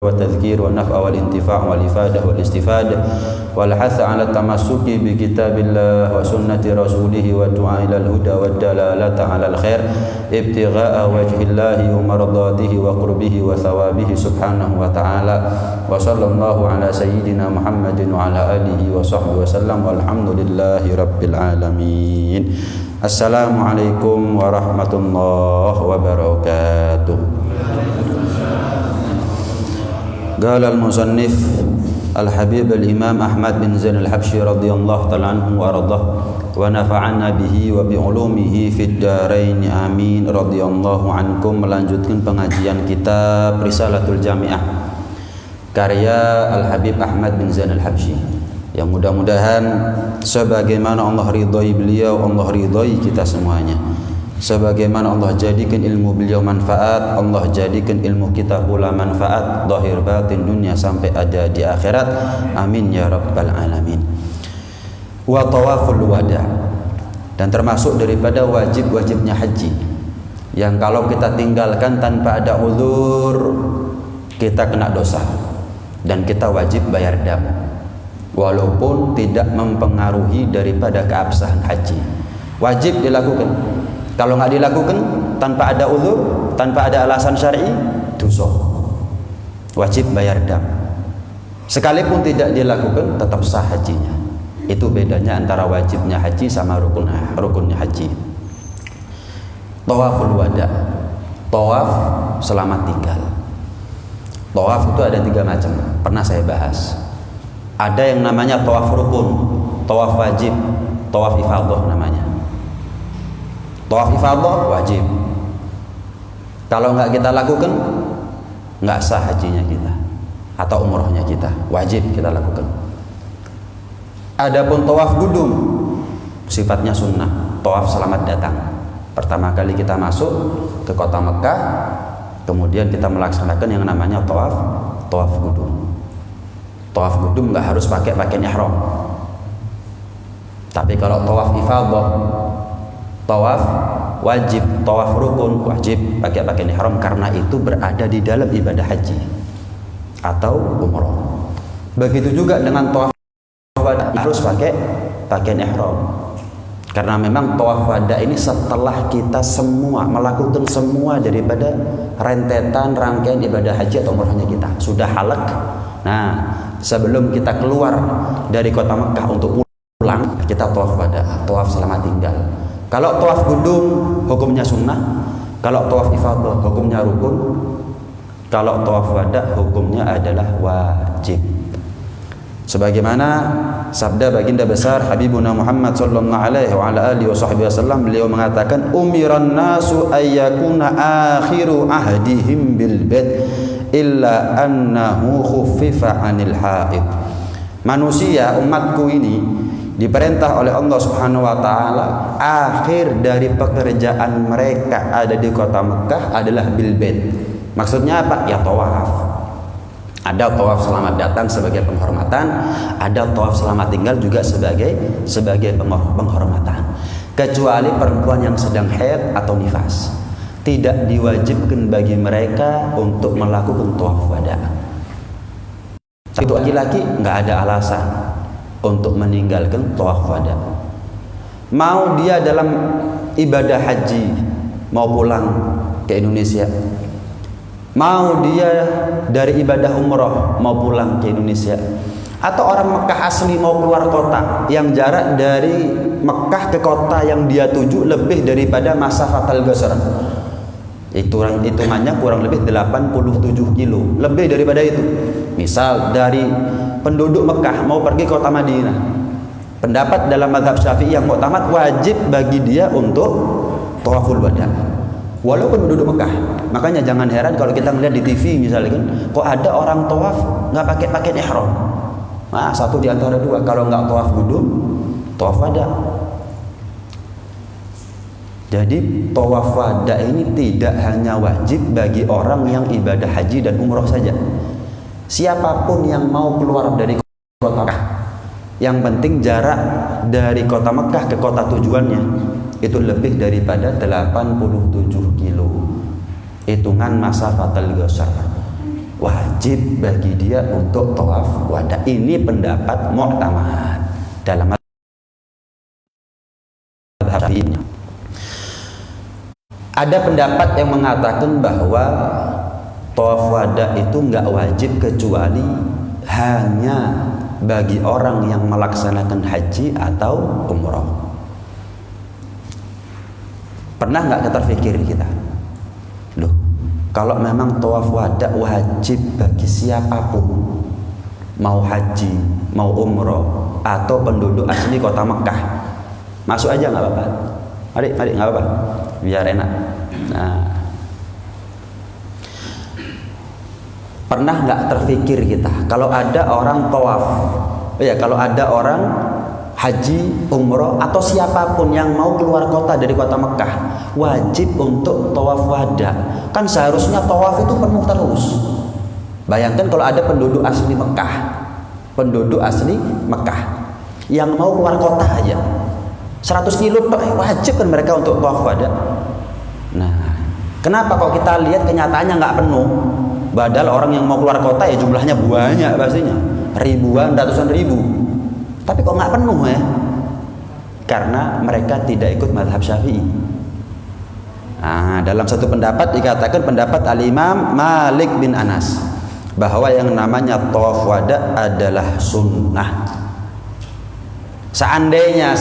والتذكير والنفع والانتفاع والإفادة والاستفادة والحث على التمسك بكتاب الله وسنة رسوله والدعاء إلى الهدى والدلالة على الخير ابتغاء وجه الله ومرضاته وقربه وثوابه سبحانه وتعالى وصلى الله على سيدنا محمد وعلى آله وصحبه وسلم والحمد لله رب العالمين. السلام عليكم ورحمة الله وبركاته. قال المصنف الحبيب الإمام أحمد بن زين الحبشي رضي الله تعالى عنه وأرضاه ونفعنا به وبعلومه في الدارين آمين رضي الله عنكم. Melanjutkan pengajian kitab Risalatul Jami'ah karya Al-Habib Ahmad bin Zain Al-Habsyi, yang mudah-mudahan sebagaimana Allah ridhoi beliau, Allah ridhoi kita semuanya. Sebagaimana Allah jadikan ilmu beliau manfaat, Allah jadikan ilmu kita pula manfaat, zahir batin dunia sampai ada di akhirat. Amin ya rabbal alamin. Wa tawaful wada, dan termasuk daripada wajib-wajibnya haji yang kalau kita tinggalkan tanpa ada uzur kita kena dosa dan kita wajib bayar dam, walaupun tidak mempengaruhi daripada keabsahan haji. Wajib dilakukan. Kalau nggak dilakukan tanpa ada uzur, tanpa ada alasan syar'i, dosa. Wajib bayar dam. Sekalipun tidak dilakukan, tetap sah hajinya. Itu bedanya antara wajibnya haji sama rukunnya haji. Tawaful wada, tawaf selamat tinggal. Tawaf itu ada 3 macam. Pernah saya bahas. Ada yang namanya tawaf rukun, tawaf wajib, tawaf ifadah namanya. Tawaf ifadah wajib. Kalau nggak kita lakukan, nggak sah hajinya kita atau umrohnya kita. Wajib kita lakukan. Adapun tawaf qudum sifatnya sunnah. Tawaf selamat datang. Pertama kali kita masuk ke kota Mekah, kemudian kita melaksanakan yang namanya tawaf qudum. Tawaf qudum nggak harus pakai pakaian ihram. Tapi kalau tawaf ifadah, tawaf wajib, tawaf rukun wajib pakai pakaian ihram karena itu berada di dalam ibadah haji atau umroh. Begitu juga dengan tawaf wada harus pakai pakaian ihram karena memang tawaf wada ini setelah kita semua melakukan semua daripada rentetan rangkaian ibadah haji atau umrohnya kita sudah halak. Nah, sebelum kita keluar dari kota Mekah untuk pulang, kita tawaf wada, tawaf selamat tinggal. Kalau tawaf qudum hukumnya sunnah, kalau tawaf ifadah hukumnya rukun, kalau tawaf wada hukumnya adalah wajib. Sebagaimana sabda baginda besar Habibuna Muhammad sallallahu alaihi wa ala alihi wasallam, beliau mengatakan umiran nasu ayyakuna akhiru ahdihim bil bait illa annahu khuffifa 'anil haid. Manusia umatku ini diperintah oleh Allah Subhanahu wa taala akhir dari pekerjaan mereka ada di kota Mekah adalah bil bait. Maksudnya apa? Ya tawaf. Ada tawaf selamat datang sebagai penghormatan, ada tawaf selamat tinggal juga sebagai penghormatan. Kecuali perempuan yang sedang haid atau nifas, tidak diwajibkan bagi mereka untuk melakukan tawaf wada. Tapi laki-laki nggak ada alasan untuk meninggalkan tawaf wada. Mau dia dalam ibadah haji mau pulang ke Indonesia, mau dia dari ibadah umroh mau pulang ke Indonesia, atau orang Mekah asli mau keluar kota yang jarak dari Mekah ke kota yang dia tuju lebih daripada masafatul qasr, hitungannya kurang lebih 87 kilo, lebih daripada itu. Misal dari penduduk Mekah mau pergi kota Madinah, pendapat dalam mazhab Syafi'i yang muktamad wajib bagi dia untuk tawaful wada walaupun penduduk Mekah. Makanya jangan heran kalau kita ngeliat di TV misalnya kan, kok ada orang tawaf nggak pakai pakaian ihram. Nah, satu di antara dua, kalau nggak tawaf qudum, tawaf wada. Jadi tawaf wada ini tidak hanya wajib bagi orang yang ibadah haji dan umroh saja. Siapapun yang mau keluar dari kota Mekah, yang penting jarak dari kota Mekah ke kota tujuannya itu lebih daripada 87 kilo. Hitungan masafatul qasr. wajib bagi dia untuk tawaf wada. Ini pendapat mu'tamad dalam mazhab Syafi'i. Ada pendapat yang mengatakan bahwa tawaf wada itu nggak wajib kecuali hanya bagi orang yang melaksanakan haji atau umrah. Pernah nggak terpikir kita, loh, kalau memang tawaf wada wajib bagi siapapun, mau haji, mau umrah, atau penduduk asli kota Mekah, masuk aja nggak apa-apa. Mari nggak apa-apa, biar enak. Nah, pernah nggak terpikir kita, kalau ada orang tawaf, kalau ada orang haji, umroh, atau siapapun yang mau keluar kota dari kota Mekah, wajib untuk tawaf wada. Kan seharusnya tawaf itu penuh terus. Bayangkan kalau ada penduduk asli Mekah yang mau keluar kota aja 100 kilo, wajib kan mereka untuk tawaf wada. Nah, kenapa kok kita lihat kenyataannya nggak penuh? Padahal orang yang mau keluar kota ya jumlahnya banyak pastinya, ribuan, ratusan ribu. Tapi kok nggak penuh ya? Karena mereka tidak ikut mazhab Syafi'i. Nah, dalam satu pendapat dikatakan pendapat Al-Imam Malik bin Anas bahwa yang namanya tawaf wada adalah sunnah. Seandainya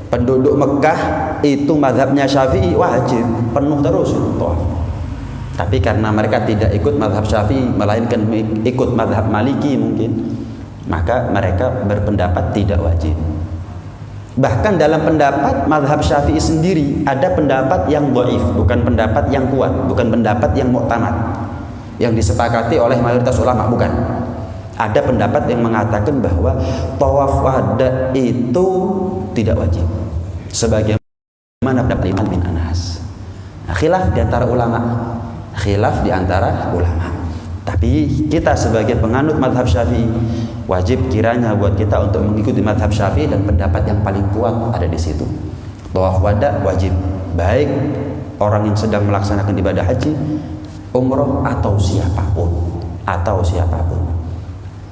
penduduk Mekah itu mazhabnya Syafi'i, wajib penuh terus tawaf. Tapi karena mereka tidak ikut mazhab Syafi'i, melainkan ikut mazhab Maliki mungkin, maka mereka berpendapat tidak wajib. Bahkan dalam pendapat mazhab Syafi'i sendiri ada pendapat yang dhaif, bukan pendapat yang kuat, bukan pendapat yang mu'tamad, yang disepakati oleh mayoritas ulama, bukan. Ada pendapat yang mengatakan bahwa tawaf wada itu tidak wajib, sebagaimana pendapat Imam bin Anas. Nah, khilaf di antara ulama. Tapi kita sebagai penganut mazhab Syafi'i, wajib kiranya buat kita untuk mengikuti mazhab Syafi'i, dan pendapat yang paling kuat ada di situ. Tawaf wada wajib, baik orang yang sedang melaksanakan ibadah haji, umroh, atau siapapun.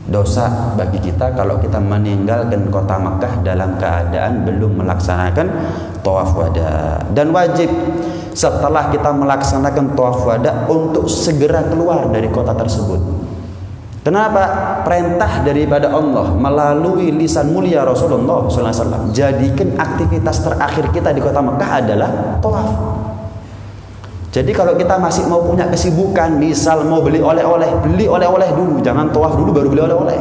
Dosa bagi kita kalau kita meninggalkan kota Mekah dalam keadaan belum melaksanakan tawaf wada. Dan wajib setelah kita melaksanakan tawaf wada untuk segera keluar dari kota tersebut. Kenapa? Perintah daripada Allah melalui lisan mulia Rasulullah SAW. Jadikan aktivitas terakhir kita di kota Mekah adalah tawaf. Jadi kalau kita masih mau punya kesibukan, misal mau beli oleh-oleh dulu, jangan tawaf dulu baru beli oleh-oleh.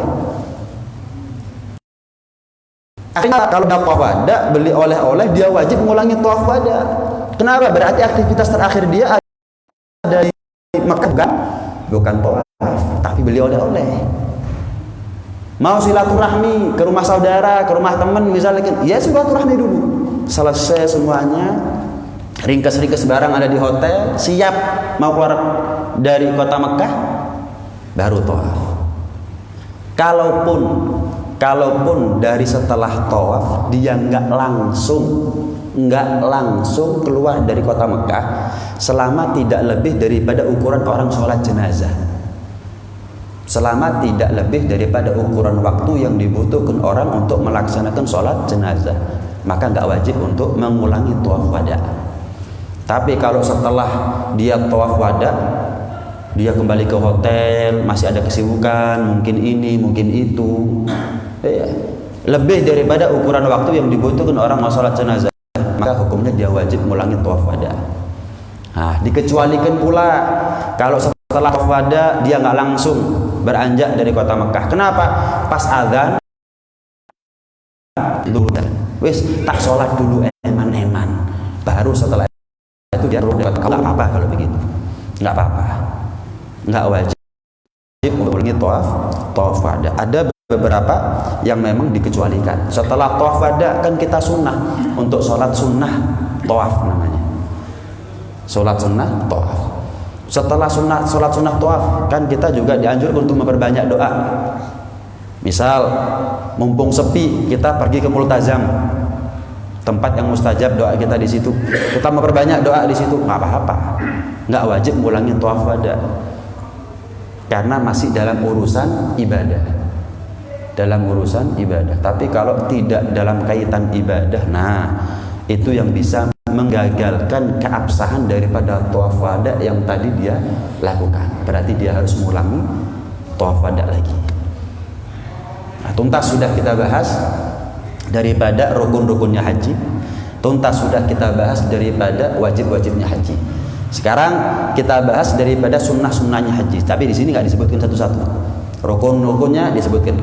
Akhirnya kalau udah tawaf wada, beli oleh-oleh, dia wajib mengulangi tawaf wada. Kenapa? Berarti aktivitas terakhir dia ada di Mekah, bukan tawaf, tapi beli oleh-oleh. Mau silaturahmi ke rumah saudara, ke rumah teman misalnya, ya silaturahmi dulu. Selesai semuanya, ringkes-ringkes barang ada di hotel, siap mau keluar dari kota Mekah, baru tawaf. Kalaupun dari setelah tawaf dia nggak langsung keluar dari kota Mekah selama tidak lebih daripada ukuran orang sholat jenazah, selama tidak lebih daripada ukuran waktu yang dibutuhkan orang untuk melaksanakan sholat jenazah, maka nggak wajib untuk mengulangi tawaf wada. Tapi kalau setelah dia tawaf wada, dia kembali ke hotel, masih ada kesibukan, mungkin ini, mungkin itu, lebih daripada ukuran waktu yang dibutuhkan orang mau sholat jenazah, maka hukumnya dia wajib mengulangi tawaf wada. Nah, dikecualikan pula kalau setelah tawaf wada dia nggak langsung beranjak dari kota Mekah. Kenapa? Pas azan, wis tak sholat dulu eman-eman, baru setelah itu dia perlu dapat. Nggak apa-apa kalau begitu, nggak wajib mengulangi tawaf wada. Ada beberapa yang memang dikecualikan. Setelah tawaf wada kan kita sunnah untuk sholat sunnah tawaf namanya, sholat sunnah tawaf. Setelah sholat sunnah tawaf kan kita juga dianjurkan untuk memperbanyak doa. Misal mumpung sepi, kita pergi ke multazam, tempat yang mustajab doa kita di situ, kita memperbanyak doa di situ, nggak apa-apa. nggak wajib ngulangi tawaf wada karena masih dalam urusan ibadah. Dalam urusan ibadah. Tapi kalau tidak dalam kaitan ibadah, nah itu yang bisa menggagalkan keabsahan daripada tawaf wada yang tadi dia lakukan. Berarti dia harus mengulangi tawaf wada lagi. Nah, tuntas sudah kita bahas daripada rukun-rukunnya haji. Tuntas sudah kita bahas daripada wajib-wajibnya haji. Sekarang kita bahas daripada sunnah-sunnahnya haji. Tapi di sini nggak disebutkan satu-satu. Rukun-rukunnya disebutkan,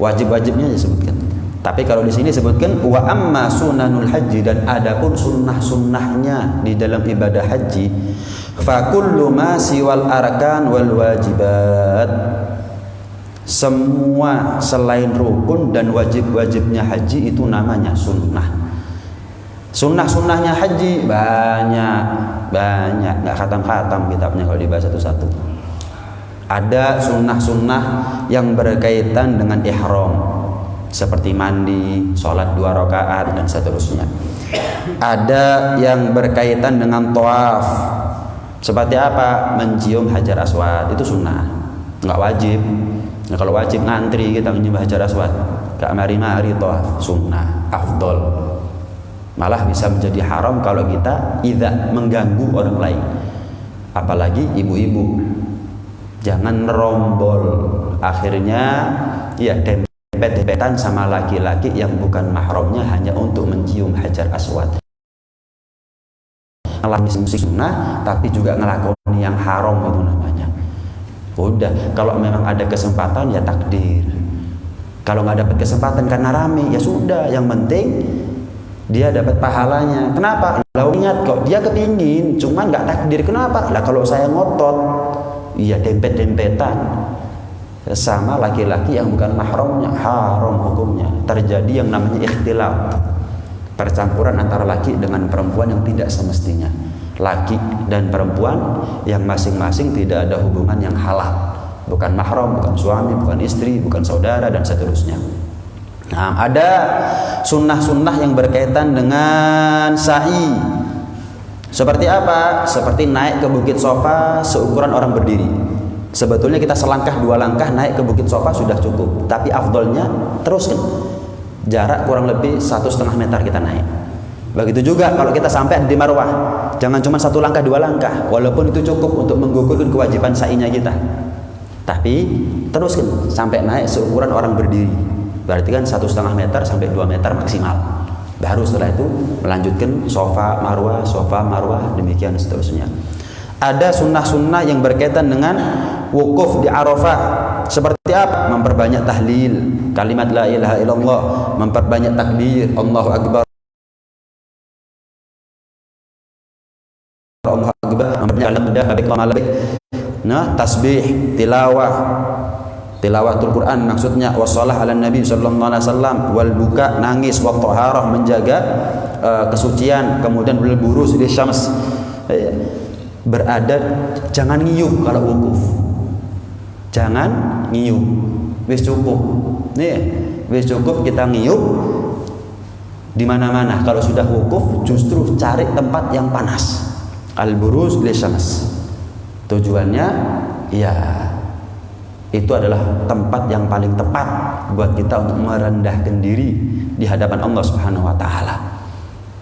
wajib-wajibnya disebutkan. Tapi kalau di sini disebutkan wa amma sunanul haji, dan adapun sunnah-sunnahnya di dalam ibadah haji, fa kullu ma siwal arkan wal wajibat, semua selain rukun dan wajib-wajibnya haji itu namanya sunnah. Sunnah-sunnahnya haji banyak, nggak khatam-khatam kitabnya kalau dibahas satu-satu. Ada sunnah-sunnah yang berkaitan dengan ihram, seperti mandi, sholat 2 rakaat dan seterusnya. Ada yang berkaitan dengan tawaf, seperti apa? Mencium hajar aswad, itu sunnah, nggak wajib. Nah, kalau wajib ngantri kita mencium hajar aswad, gak mari-mari tawaf, sunnah, afdol. Malah bisa menjadi haram kalau kita tidak mengganggu orang lain, apalagi ibu-ibu. Jangan rombol, akhirnya ya dempet-dempetan sama laki-laki yang bukan mahramnya hanya untuk mencium hajar aswad. Ngelakoni sunnah tapi juga ngelakoni yang haram, itu namanya. Udah, kalau memang ada kesempatan ya takdir. Kalau nggak dapat kesempatan karena rame, ya sudah, yang penting dia dapat pahalanya. Kenapa? Lah ingat kok dia kepingin, cuman nggak takdir. Kenapa? Lah kalau saya ngotot, iya dempet-dempetan sama laki-laki yang bukan mahramnya, haram hukumnya. Terjadi yang namanya ikhtilat, percampuran antara laki dengan perempuan yang tidak semestinya. Laki dan perempuan yang masing-masing tidak ada hubungan yang halal, bukan mahram, bukan suami, bukan istri, bukan saudara dan seterusnya. Nah, ada sunnah-sunnah yang berkaitan dengan sa'i. Seperti apa? Seperti naik ke bukit Sofa seukuran orang berdiri. Sebetulnya kita selangkah 2 langkah naik ke bukit Sofa sudah cukup, tapi afdolnya teruskan. Jarak kurang lebih 1,5 meter kita naik. Begitu juga kalau kita sampai di Marwah, jangan cuma 1 langkah 2 langkah, walaupun itu cukup untuk menggugurkan kewajiban sa'inya kita. Tapi teruskan sampai naik seukuran orang berdiri. Berarti kan 1,5 meter sampai 2 meter maksimal. Baru setelah itu melanjutkan Sofa Marwah, demikian seterusnya. Ada sunnah-sunnah yang berkaitan dengan wukuf di Arafah. Seperti apa? Memperbanyak tahlil, kalimat la ilaha illallah, memperbanyak takbir, Allahu akbar, Allahu akbar, memperbanyak tasbih, tilawatul Quran maksudnya, wassalah ala nabi sallallahu alaihi wasallam, wal buka, nangis, wa taharah, menjaga kesucian, kemudian berburus di syams, berada, jangan ngiyup kalau wukuf, jangan ngiyup, wis cukup nih, wis cukup kita ngiyup di mana-mana. Kalau sudah wukuf justru cari tempat yang panas, al-buruz li syams, tujuannya ya itu adalah tempat yang paling tepat buat kita untuk merendahkan diri di hadapan Allah Subhanahu wa taala.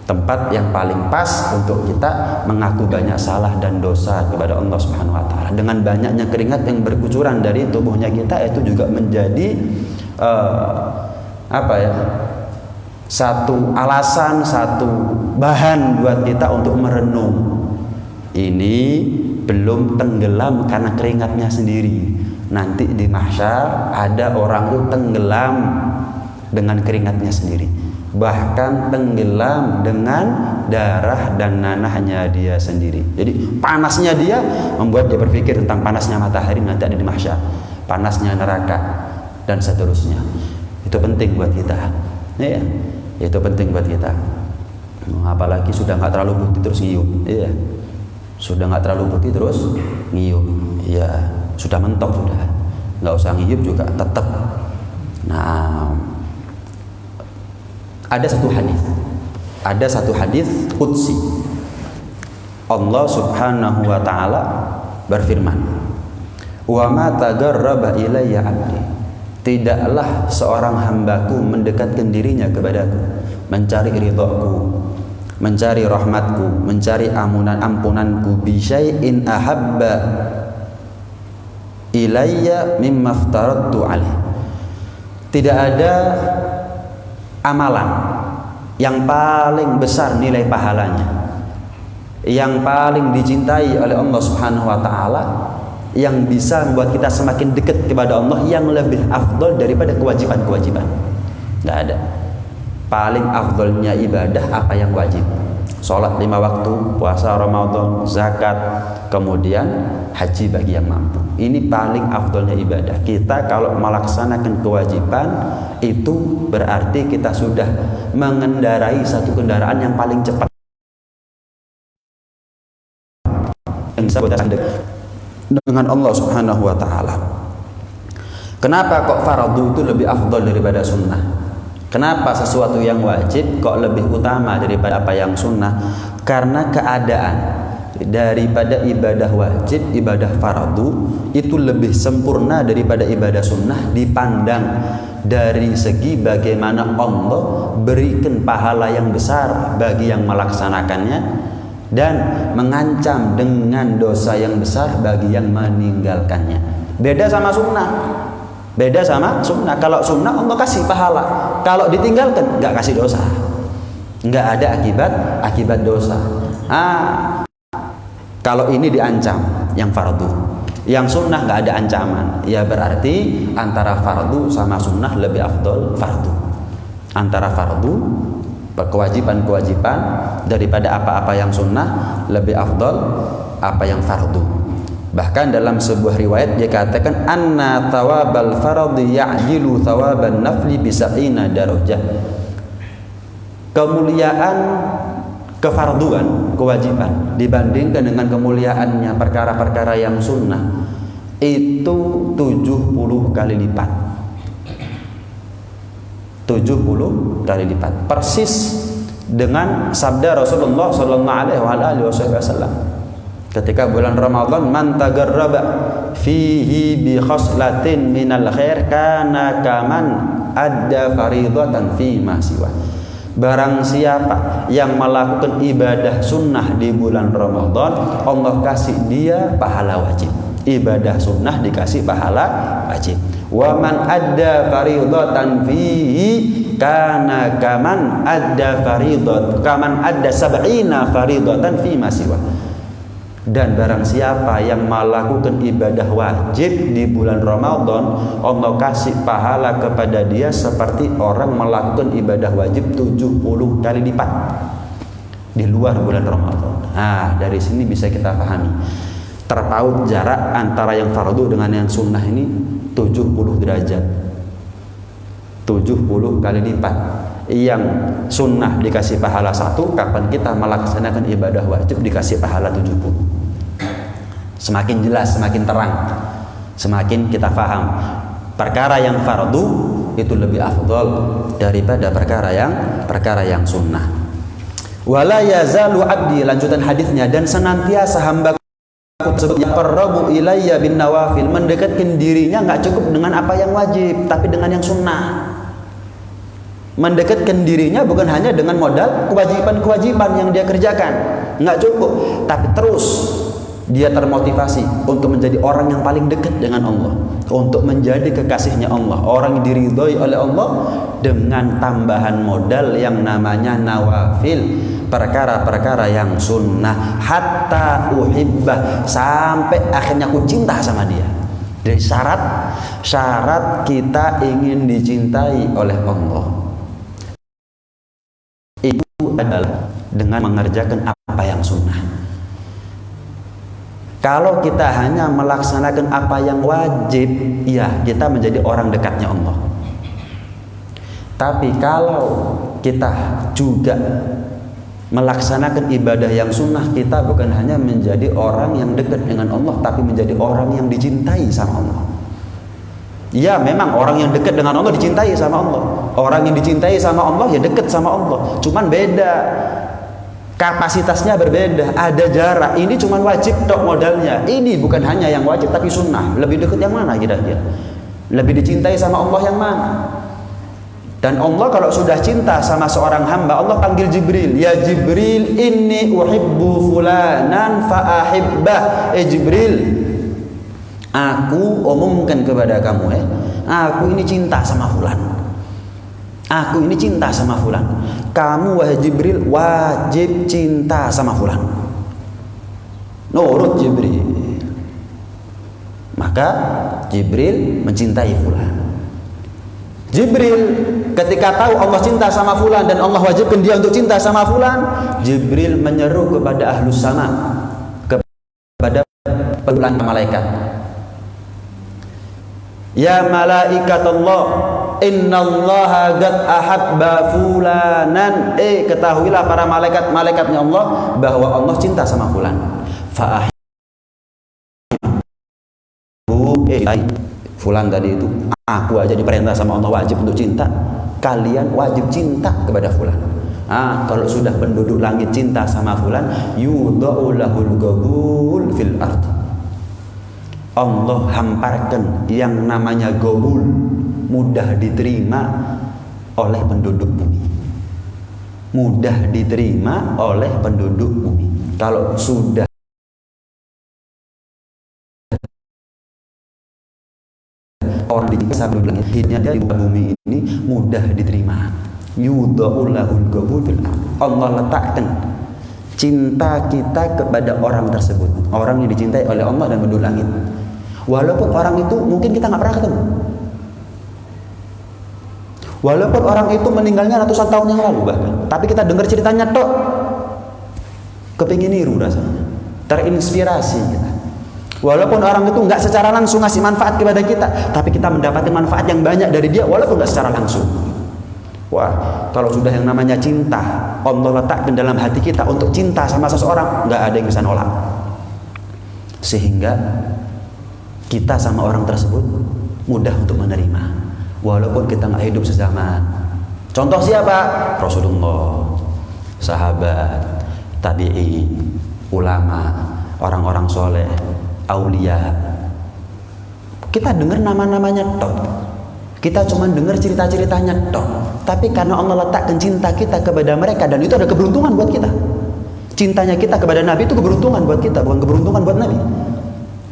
Tempat yang paling pas untuk kita mengaku banyak salah dan dosa kepada Allah Subhanahu wa taala. Dengan banyaknya keringat yang berkucuran dari tubuhnya kita, itu juga menjadi satu alasan, satu bahan buat kita untuk merenung. Ini belum tenggelam karena keringatnya sendiri. Nanti di mahsyar ada orang itu tenggelam dengan keringatnya sendiri, bahkan tenggelam dengan darah dan nanahnya dia sendiri. Jadi panasnya dia membuat dia berpikir tentang panasnya matahari nanti ada di mahsyar, panasnya neraka dan seterusnya. Itu penting buat kita, ya, itu penting buat kita. Apalagi sudah nggak terlalu putih terus ngiyup, ya, sudah nggak terlalu putih terus ngiyup, ya, sudah mentok, sudah nggak usah ngiyup juga tetap. Nah, ada satu hadis qudsi Allah Subhanahu wa taala berfirman, "Wa ma tagarraba ilayya 'abdi." Tidaklah seorang hambaku mendekatkan dirinya kepadaku, mencari ridhaku, mencari rahmatku, mencari ampunanku bi syai'in ahabba ilayya mimma aftaradtu alaih. Tidak ada amalan yang paling besar nilai pahalanya, yang paling dicintai oleh Allah Subhanahu wa taala, yang bisa membuat kita semakin dekat kepada Allah, yang lebih afdol daripada kewajiban-kewajiban. Tidak ada. Paling afdolnya ibadah apa yang wajib. Sholat 5 waktu, puasa Ramadan, zakat, kemudian haji bagi yang mampu. Ini paling afdolnya ibadah. Kita kalau melaksanakan kewajiban, itu berarti kita sudah mengendarai satu kendaraan yang paling cepat. Yang bisa buat dengan Allah Subhanahu wa taala. Kenapa kok fardu itu lebih afdol daripada sunnah? Kenapa sesuatu yang wajib kok lebih utama daripada apa yang sunnah? Karena keadaan daripada ibadah wajib, ibadah fardu itu lebih sempurna daripada ibadah sunnah dipandang dari segi bagaimana Allah berikan pahala yang besar bagi yang melaksanakannya, dan mengancam dengan dosa yang besar bagi yang meninggalkannya. Beda sama sunnah. Beda sama sunnah. Kalau sunnah Allah kasih pahala, kalau ditinggalkan nggak kasih dosa, nggak ada akibat dosa. Kalau ini diancam yang fardu, yang sunnah nggak ada ancaman, ya berarti antara fardu sama sunnah lebih afdol fardu. Antara fardu, kewajiban-kewajiban daripada apa-apa yang sunnah, lebih afdol apa yang fardu. Bahkan dalam sebuah riwayat dia katakan, anna thawabal fardhi ya'jilu thawaban nafli bisa'ina darajah. Kemuliaan kefarduan, kewajiban dibandingkan dengan kemuliaannya perkara-perkara yang sunnah itu 70 kali lipat. 70 kali lipat, persis dengan sabda Rasulullah sallallahu alaihi wasallam ketika bulan Ramadan, man tagarraba fihi bi khaslatin minal khair kana kaman adda faridatan fi ma siwa. Barang siapa yang melakukan ibadah sunnah di bulan Ramadan, Allah kasih dia pahala wajib. Ibadah sunnah dikasih pahala wajib. Wa man adda faridatan fihi kana kaman adda sab'ina faridatan fi ma siwa. Dan barang siapa yang melakukan ibadah wajib di bulan Ramadan, Allah kasih pahala kepada dia seperti orang melakukan ibadah wajib 70 kali lipat di luar bulan Ramadan. Dari sini bisa kita pahami terpaut jarak antara yang fardu dengan yang sunnah ini 70 derajat, 70 kali lipat. Yang sunnah dikasih pahala 1, kapan kita melaksanakan ibadah wajib dikasih pahala 70. Semakin jelas, semakin terang, semakin kita paham perkara yang fardu itu lebih afdal daripada perkara yang sunnah. Wala yazalu abdi, lanjutan hadisnya, dan senantiasa hamba tersebut yaqarrabu ilayya bin nawafil, mendekatkan dirinya nggak cukup dengan apa yang wajib, tapi dengan yang sunnah. Mendekatkan dirinya bukan hanya dengan modal kewajiban-kewajiban yang dia kerjakan, nggak cukup, tapi terus dia termotivasi untuk menjadi orang yang paling dekat dengan Allah, untuk menjadi kekasihnya Allah, orang yang diridhoi oleh Allah dengan tambahan modal yang namanya nawafil, perkara-perkara yang sunnah, hatta uhibbah, sampai akhirnya aku cinta sama dia. Jadi syarat kita ingin dicintai oleh Allah itu adalah dengan mengerjakan apa yang sunnah. Kalau kita hanya melaksanakan apa yang wajib, ya kita menjadi orang dekatnya Allah. Tapi kalau kita juga melaksanakan ibadah yang sunnah, kita bukan hanya menjadi orang yang dekat dengan Allah, tapi menjadi orang yang dicintai sama Allah. Ya memang orang yang dekat dengan Allah dicintai sama Allah. Orang yang dicintai sama Allah ya dekat sama Allah. Cuman beda Kapasitasnya berbeda, ada jarak. Ini cuma wajib tok modalnya. Ini bukan hanya yang wajib tapi sunnah. Lebih dekat yang mana kira-kira? Lebih dicintai sama Allah yang mana? Dan Allah kalau sudah cinta sama seorang hamba, Allah panggil Jibril, ya Jibril, inni uhibbu fulanan fa'ahibbah. Jibril, aku umumkan kepada kamu, aku ini cinta sama fulan. Aku ini cinta sama fulan. Kamu wahai Jibril wajib cinta sama fulan. Nurut Jibril. Maka Jibril mencintai fulan. Jibril ketika tahu Allah cinta sama fulan dan Allah wajibkan dia untuk cinta sama fulan, Jibril menyeru kepada ahlus sama, kepada peluang malaikat. Ya malaikat Allah, innallaha qad ahabba fulanan. Ketahuilah para malaikatnya Allah bahwa Allah cinta sama fulan. Fa fulan tadi itu, aku aja diperintah sama Allah wajib untuk cinta, kalian wajib cinta kepada fulan. Kalau sudah penduduk langit cinta sama fulan, yudha'u lahul qabul fil ard. Allah hamparkan yang namanya qabul, mudah diterima oleh penduduk bumi. Mudah diterima oleh penduduk bumi. Kalau sudah orang di penduduk langit, hidupnya di bumi ini mudah diterima. Yudha'u lahul qabul fil ard. Allah letakkan cinta kita kepada orang tersebut, orang yang dicintai oleh Allah dan penduduk langit. Walaupun orang itu mungkin kita nggak pernah ketemu, walaupun orang itu meninggalnya ratusan tahun yang lalu bahkan, tapi kita dengar ceritanya tok, kepingin niru rasanya, terinspirasi kita. Walaupun orang itu nggak secara langsung ngasih manfaat kepada kita, tapi kita mendapatkan manfaat yang banyak dari dia walaupun nggak secara langsung. Wah, kalau sudah yang namanya cinta, Allah letakkan dalam hati kita untuk cinta sama seseorang, nggak ada yang bisa nolak. Sehingga kita sama orang tersebut mudah untuk menerima, walaupun kita nggak hidup sezaman. Contoh siapa? Rasulullah, sahabat, tabi'i, ulama, orang-orang soleh, aulia. Kita dengar nama-namanya tok, kita cuma dengar cerita-ceritanya tok, tapi karena Allah letakkan cinta kita kepada mereka, dan itu ada keberuntungan buat kita. Cintanya kita kepada Nabi itu keberuntungan buat kita, bukan keberuntungan buat Nabi.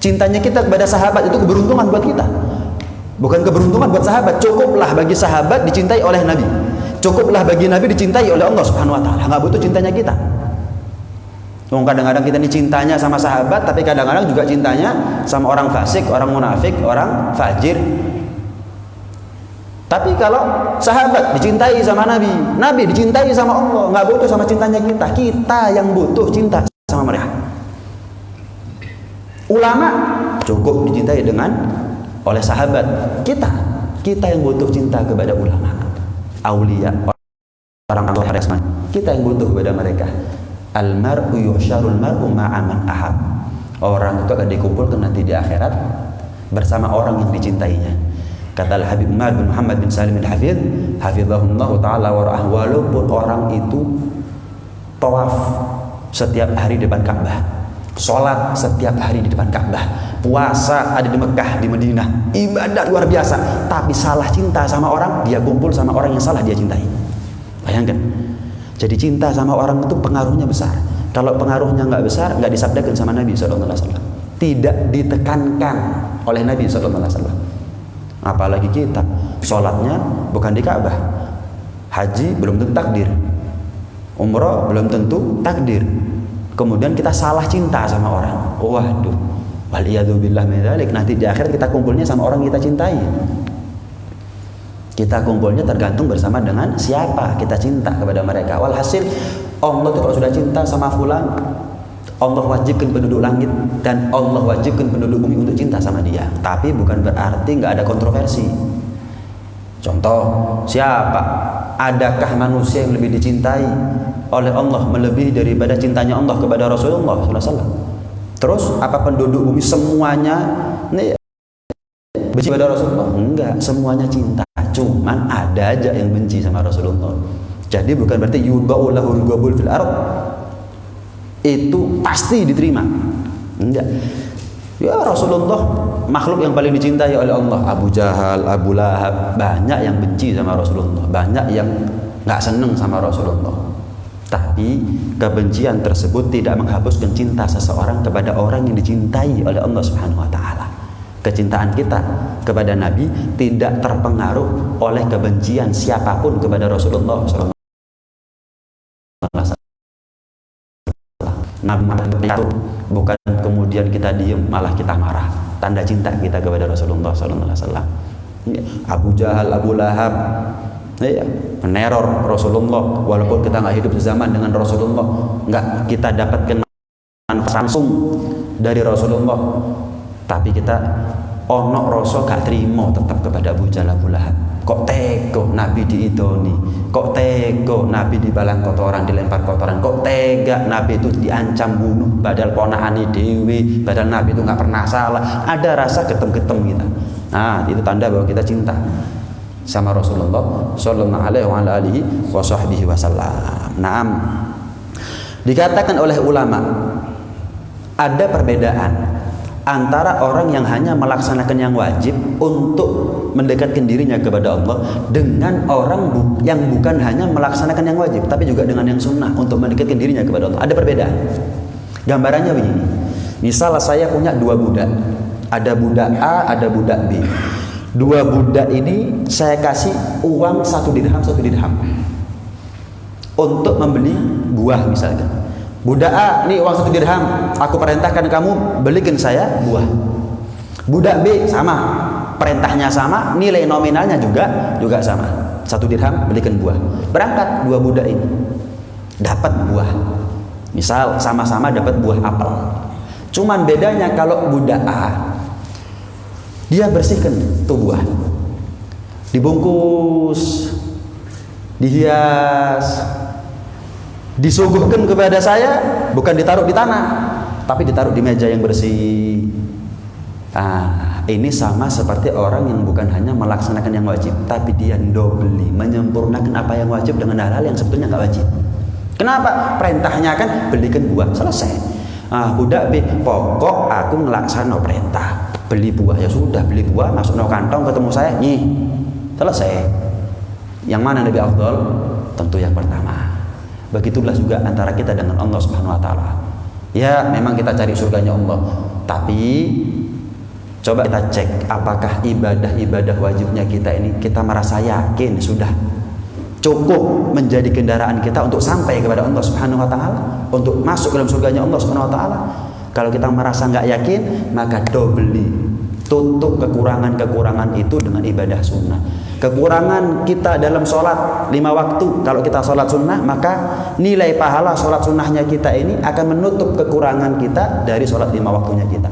Cintanya kita kepada sahabat itu keberuntungan buat kita, bukan keberuntungan buat sahabat. Cukuplah bagi sahabat dicintai oleh Nabi, cukuplah bagi Nabi dicintai oleh Allah Subhanahu wa ta'ala. Nggak butuh cintanya kita. Kadang-kadang kita ini cintanya sama sahabat, tapi kadang-kadang juga cintanya sama orang fasik, orang munafik, orang fajir. Tapi kalau sahabat dicintai sama Nabi, Nabi dicintai sama Allah, nggak butuh sama cintanya kita. Kita yang butuh cinta sama mereka. Ulama cukup dicintai oleh sahabat. Kita yang butuh cinta kepada ulama, aulia, orang-orang resman. Kita yang butuh kepada mereka. Al-mar'u yuhsyarul mar'u ma'a man ahab. Orang itu akan dikumpulkan nanti di akhirat bersama orang yang dicintainya. Kata Al-Habib Umar bin Muhammad bin Salim al-Hafidh, hafizahullahu ta'ala wa ra'ah, walaupun orang itu tawaf setiap hari di depan Ka'bah, sholat setiap hari di depan Ka'bah, puasa ada di Mekah, di Madinah, ibadah luar biasa, tapi salah cinta sama orang, dia kumpul sama orang yang salah dia cintai. Bayangkan. Jadi cinta sama orang itu pengaruhnya besar. Kalau pengaruhnya nggak besar, nggak disabdakan sama Nabi SAW. Tidak ditekankan oleh Nabi SAW. Apalagi kita, sholatnya bukan di Ka'bah, haji belum tentu takdir, umroh belum tentu takdir. Kemudian kita salah cinta sama orang. Waduh, waliyadzubillah min dzalik. Nanti di akhir kita kumpulnya sama orang kita cintai. Kita kumpulnya tergantung bersama dengan siapa kita cinta kepada mereka. Walhasil Allah itu kalau sudah cinta sama fulan, Allah wajibkan penduduk langit dan Allah wajibkan penduduk bumi untuk cinta sama dia. Tapi bukan berarti nggak ada kontroversi. Contoh, siapa? Adakah manusia yang lebih dicintai oleh Allah melebihi daripada cintanya Allah kepada Rasulullah SAW? Terus apa penduduk bumi semuanya benci pada Rasulullah? Enggak, semuanya cinta. Cuman ada aja yang benci sama Rasulullah. Jadi bukan berarti yudha'u lahul qabul fil ard. itu pasti diterima. Enggak. Ya Rasulullah makhluk yang paling dicintai oleh Allah. Abu Jahal, Abu Lahab, banyak yang benci sama Rasulullah, banyak yang nggak seneng sama Rasulullah. Tapi kebencian tersebut tidak menghapuskan cinta seseorang kepada orang yang dicintai oleh Allah Subhanahu wa taala. Kecintaan kita kepada Nabi tidak terpengaruh oleh kebencian siapapun kepada Rasulullah sallallahu alaihi wasallam. Nabi itu bukan kemudian kita diem malah kita marah. Tanda cinta kita kepada Rasulullah sallallahu alaihi wasallam. Abu Jahal, Abu Lahab, ya, meneror Rasulullah walaupun kita nggak hidup sezaman dengan Rasulullah, nggak kita dapatkan manfaat langsung dari Rasulullah, tapi kita ono rasa gak terima tetap kepada Abu Jahal, Abu Lahab. Kok tega Nabi diidoni, kok tega Nabi dibalang kotoran, dilempar kotoran, kok tega Nabi itu diancam bunuh padahal ponakane dewi, padahal Nabi itu nggak pernah salah. Ada rasa getem-getem kita. Nah, itu tanda bahwa kita cinta sama Rasulullah sallallahu alaihi wasallam. Naam. Dikatakan oleh ulama ada perbedaan antara orang yang hanya melaksanakan yang wajib untuk mendekatkan dirinya kepada Allah dengan orang yang bukan hanya melaksanakan yang wajib tapi juga dengan yang sunnah untuk mendekatkan dirinya kepada Allah. Ada perbedaan. Gambarannya begini. Misal saya punya dua budak. Ada budak A, ada budak B. Dua budak ini saya kasih uang 1 dirham untuk membeli buah misalkan. Budak A, ini uang 1 dirham, aku perintahkan kamu belikan saya buah. Budak B sama, perintahnya sama, nilai nominalnya juga sama. 1 dirham belikan buah. Berangkat dua budak ini, dapat buah. Misal sama-sama dapat buah apel. Cuman bedanya kalau budak A, dia bersihkan tuh buah, dibungkus, dihias, disuguhkan kepada saya, bukan ditaruh di tanah tapi ditaruh di meja yang bersih. Ini sama seperti orang yang bukan hanya melaksanakan yang wajib tapi dia dobeli, menyempurnakan apa yang wajib dengan hal-hal yang sebetulnya nggak wajib. Kenapa? Perintahnya kan belikan buah, selesai. Budak B, pokok aku ngelaksana perintah beli buah, ya sudah beli buah, masuk no kantong, ketemu saya, nih selesai. Yang mana lebih afdal? Tentu yang pertama. Begitulah juga antara kita dengan Allah Subhanahu wa taala. Ya, memang kita cari surganya Allah, tapi coba kita cek apakah ibadah-ibadah wajibnya kita ini kita merasa yakin sudah cukup menjadi kendaraan kita untuk sampai kepada Allah Subhanahu wa taala, untuk masuk ke dalam surganya Allah Subhanahu wa taala. Kalau kita merasa nggak yakin, maka dobeli, tutup kekurangan-kekurangan itu dengan ibadah sunnah. Kekurangan kita dalam sholat 5 waktu, kalau kita sholat sunnah, maka nilai pahala sholat sunnahnya kita ini akan menutup kekurangan kita dari sholat 5 waktunya kita.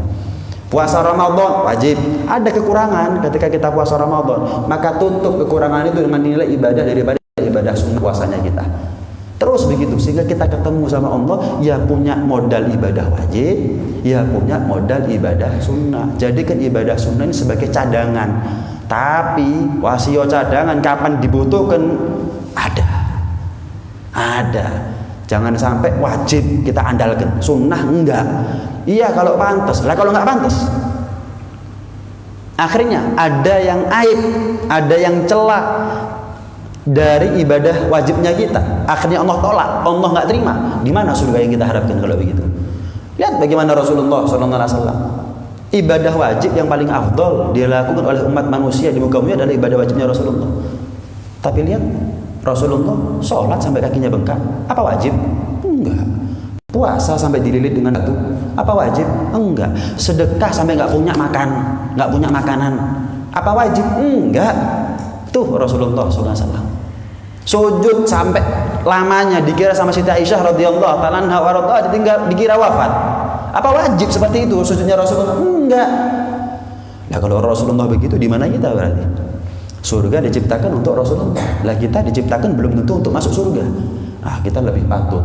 Puasa Ramadan wajib, ada kekurangan ketika kita puasa Ramadan, maka tutup kekurangan itu dengan nilai ibadah daripada ibadah sunnah puasanya kita. Terus begitu, sehingga kita ketemu sama Allah, ya punya modal ibadah wajib, ya punya modal ibadah sunnah. Jadikan ibadah sunnah ini sebagai cadangan. Tapi wasio cadangan kapan dibutuhkan ada. Jangan sampai wajib kita andalkan, sunnah enggak. Iya kalau pantas, lah kalau enggak pantas, akhirnya ada yang aib, ada yang celak dari ibadah wajibnya kita. Akhirnya Allah tolak, Allah enggak terima. Di mana surga yang kita harapkan kalau begitu? Lihat bagaimana Rasulullah SAW. Ibadah wajib yang paling afdol dilakukan oleh umat manusia di muka bumi adalah ibadah wajibnya Rasulullah. Tapi lihat Rasulullah sholat sampai kakinya bengkak, apa wajib? Enggak. Puasa sampai dililit dengan batu, apa wajib? Enggak. Sedekah sampai nggak punya makanan, apa wajib? Enggak. Tuh Rasulullah SAW. Sujud sampai lamanya dikira sama Siti Aisyah radhiyallahu ta'ala anha wa dikira wafat. Apa wajib seperti itu sujudnya Rasulullah? Enggak. Nah kalau Rasulullah begitu, di mana kita berarti? Surga diciptakan untuk Rasulullah. Lah kita diciptakan belum tentu untuk masuk surga. Kita lebih patut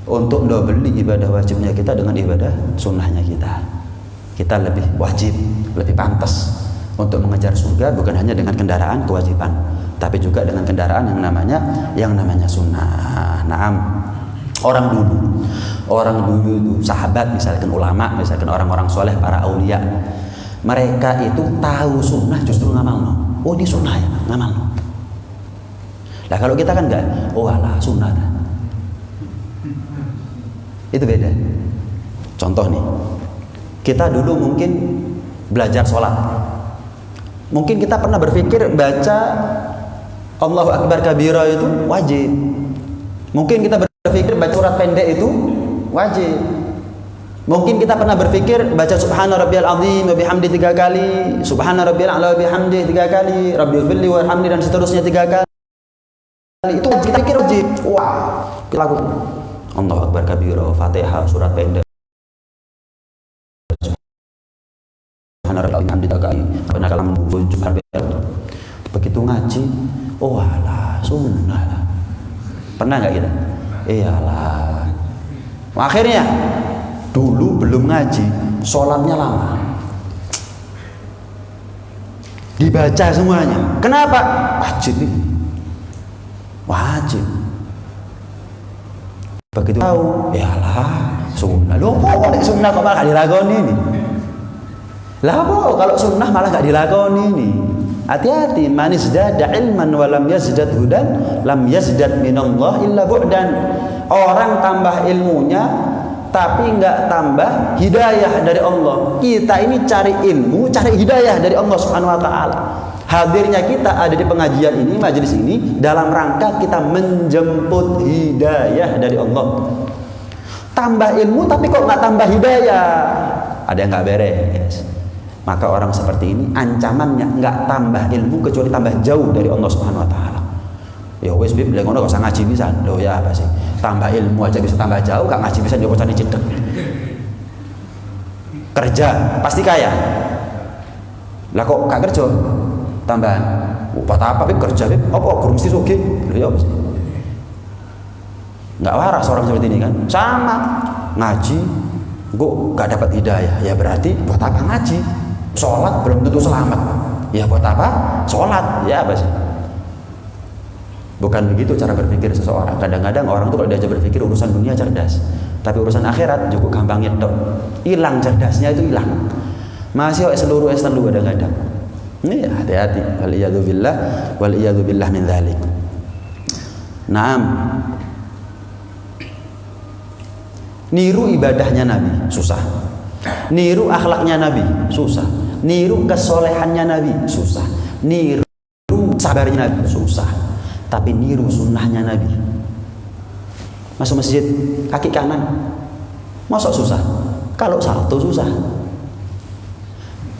untuk beli ibadah wajibnya kita dengan ibadah sunnahnya kita. Kita lebih wajib, lebih pantas untuk mengejar surga bukan hanya dengan kendaraan kewajiban, tapi juga dengan kendaraan yang namanya sunnah. Naam. Orang dulu itu sahabat, misalkan ulama, misalkan orang-orang soleh, para aulia, mereka itu tahu sunnah justru ngamal. Oh ini sunnah ya, ngamal. Nah kalau kita kan enggak, oh alah sunnah. Itu beda. Contoh nih, kita dulu mungkin belajar sholat. Mungkin kita pernah berpikir baca Allahu Akbar kabira itu wajib. Mungkin kita berpikir baca surat pendek itu wajib. Mungkin kita pernah berpikir baca subhana rabbiyal azim wa bihamdi 3 kali, subhana rabbiyal a'la wa bihamdi 3 kali, rabbighfirli warhamni dan seterusnya 3 kali. Itu kita pikir wajib. Wah, kita lakukan. Allahu Akbar kabira, Fatihah, surat pendek. Subhana rabbiyal azim 3 kali. Begitu ngaji, oh alah sunnah lah. Pernah nggak kita? Iyalah. Akhirnya dulu belum ngaji, sholatnya lama, dibaca semuanya. Kenapa? Wajib ini, wajib. Begitu tahu, iyalah sunnah. Loh kok sunnah kok malah gak dilakoni ini? Lah kok kalau sunnah malah gak dilakoni ini? Hati-hati, man izdada ilman wa lam yazdad hudan lam yazdad minallah illa bu'dan. Orang tambah ilmunya tapi enggak tambah hidayah dari Allah. Kita ini cari ilmu, cari hidayah dari Allah Subhanahu wa taala. Hadirnya kita ada di pengajian ini, majelis ini dalam rangka kita menjemput hidayah dari Allah. Tambah ilmu tapi kok enggak tambah hidayah, ada yang enggak beres. Maka orang seperti ini ancamannya enggak tambah ilmu kecuali tambah jauh dari Allah Subhanahu wa taala. Ya wis bib lek ngono kok usah ngaji pisan. Loh ya apa sih? Tambah ilmu aja bisa tambah jauh, gak ngaji pisan yo bocane cedek. Kerja pasti kaya. Lah kok gak kerja? Tambahan. Buat apa bib kerja bib? Apa guru mesti sugih? Lho ya apa sih? Enggak waras orang seperti ini kan. Sama ngaji kok gak dapat hidayah. Ya berarti buat apa ngaji? Sholat belum tentu selamat. Ya buat apa? Sholat. Ya apa sih? Bukan begitu cara berpikir seseorang. Kadang-kadang orang tuh kalau diajak berpikir urusan dunia cerdas, tapi urusan akhirat cukup gampang nyedok. Hilang cerdasnya itu hilang. Masih seluruh lu kadang-kadang. Ini ya, hati-hati. Wal iyadu billah min dzalik. Naam. Niru ibadahnya Nabi susah. Niru akhlaknya Nabi susah. Niru kesolehannya Nabi susah. Niru sabarnya Nabi susah. Tapi niru sunnahnya Nabi. Masuk masjid kaki kanan, masuk susah. Kalau salto susah.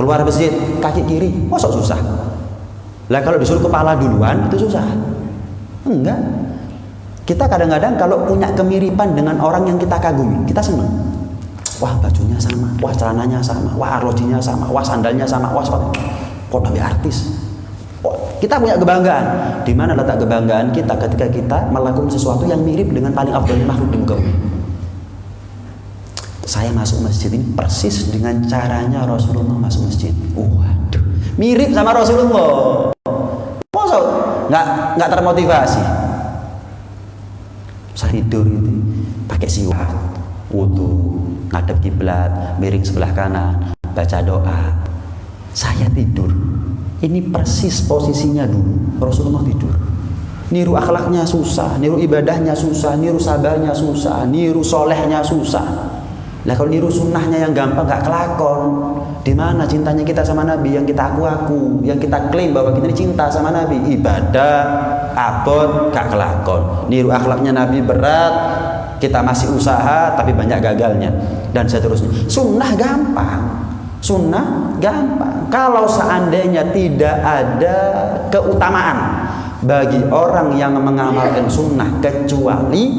Keluar masjid kaki kiri, masuk susah. Lah kalau disuruh kepala duluan itu susah. Enggak. Kita kadang-kadang kalau punya kemiripan dengan orang yang kita kagumi, kita senang. Wah bajunya sama, wah celananya sama, wah arlojinya sama, wah sandalnya sama, wah kok lebih artis. Kita punya kebanggaan. Di mana letak kebanggaan kita ketika kita melakukan sesuatu yang mirip dengan paling afdal makhluk di muka bumi? Saya masuk masjid ini persis dengan caranya Rasulullah masuk masjid. Waduh, mirip sama Rasulullah. Masa nggak termotivasi? Saya tidur itu pakai siwak, wudu, ngadep kiblat, miring sebelah kanan, baca doa. Saya tidur. Ini persis posisinya dulu Rasulullah tidur. Niru akhlaknya susah, niru ibadahnya susah, niru sabarnya susah, niru solehnya susah. Lah kalau niru sunnahnya yang gampang gak kelakon. Di mana cintanya kita sama Nabi yang kita aku-aku, yang kita klaim bahwa kita ini cinta sama Nabi? Ibadah, abot, gak kelakon. Niru akhlaknya Nabi berat, kita masih usaha tapi banyak gagalnya dan seterusnya. Sunnah gampang. Sunnah gampang. Kalau seandainya tidak ada keutamaan bagi orang yang mengamalkan sunnah kecuali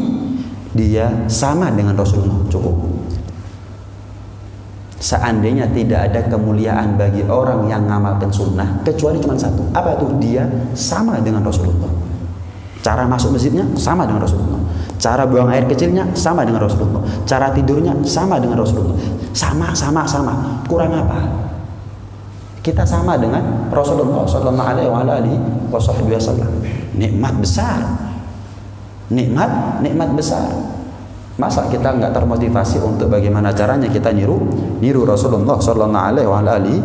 dia sama dengan Rasulullah, cukup. Seandainya tidak ada kemuliaan bagi orang yang mengamalkan sunnah kecuali cuma satu, apa itu? Dia sama dengan Rasulullah. Cara masuk masjidnya sama dengan Rasulullah. Cara buang air kecilnya sama dengan Rasulullah. Cara tidurnya sama dengan Rasulullah. Sama. Kurang apa? Kita sama dengan Rasulullah sallallahu alaihi wasallam. Nikmat besar. Nikmat besar. Masa kita nggak termotivasi untuk bagaimana caranya kita niru Rasulullah Sallallahu Alaihi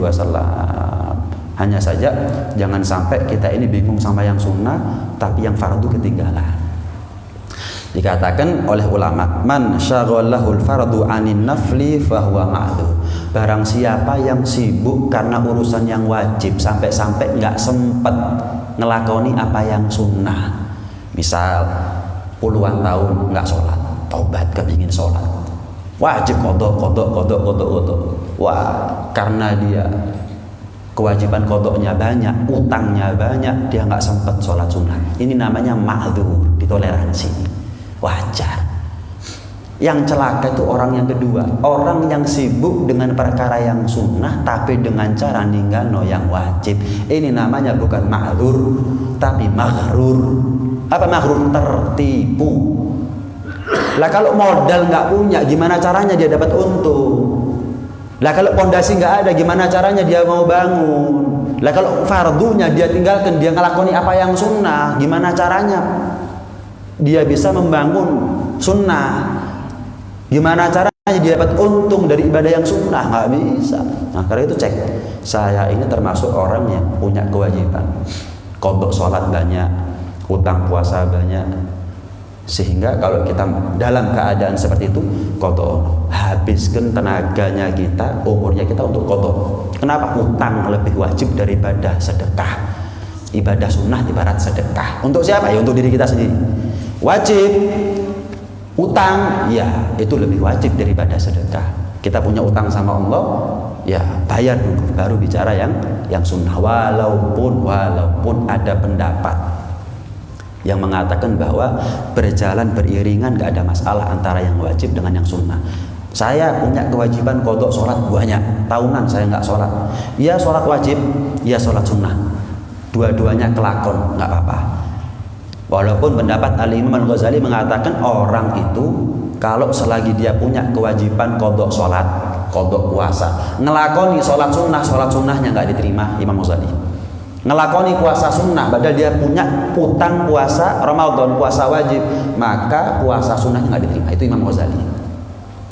Wasallam. Hanya saja jangan sampai kita ini bingung sama yang sunnah, tapi yang fardu ketinggalan. Dikatakan oleh ulama, man syaghalahul fardu anin nafli fahuwa ma'dzur. Barang siapa yang sibuk karena urusan yang wajib sampai-sampai nggak sempet ngelakoni apa yang sunnah. Misal puluhan tahun nggak sholat, taubat kepingin sholat, wajib kodok. Wah, karena dia kewajiban kodoknya banyak, utangnya banyak, dia nggak sempat sholat sunnah. Ini namanya ma'dzur, ditoleransi, wajar. Yang celaka itu orang yang kedua, orang yang sibuk dengan perkara yang sunnah tapi dengan cara ninggano yang wajib. Ini namanya bukan ma'dzur, tapi maghrur. Apa maghrur? Tertipu. Lah kalau modal nggak punya, gimana caranya dia dapat untung? Lah kalau pondasi nggak ada, gimana caranya dia mau bangun? Lah kalau fardunya dia tinggalkan, dia ngelakoni apa yang sunnah, gimana caranya dia bisa membangun sunnah? Gimana caranya dia dapat untung dari ibadah yang sunnah? Nggak bisa. Nah karena itu cek, saya ini termasuk orang yang punya kewajiban, qadha sholat banyak, utang puasa banyak, sehingga kalau kita dalam keadaan seperti itu, qadha, habiskan tenaganya kita, umurnya kita untuk qadha. Kenapa? Utang lebih wajib daripada sedekah. Ibadah sunnah ibarat sedekah. Untuk siapa? Ya untuk diri kita sendiri. Wajib. Utang, ya itu lebih wajib daripada sedekah. Kita punya utang sama Allah, ya bayar dulu, baru bicara yang sunnah. Walaupun ada pendapat yang mengatakan bahwa berjalan beriringan gak ada masalah antara yang wajib dengan yang sunnah. Saya punya kewajiban qadha sholat banyak, tahunan saya nggak sholat. Ya sholat wajib, ya sholat sunnah. Dua-duanya kelakon, nggak apa-apa. Walaupun pendapat Al-Imam Al-Ghazali mengatakan orang itu kalau selagi dia punya kewajiban qadha sholat, qadha puasa, ngelakoni sholat sunnahnya nggak diterima Imam Ghazali. Ngelakoni puasa sunnah, padahal dia punya utang puasa Ramadan, puasa wajib, maka puasa sunnahnya nggak diterima. Itu Imam Ghazali.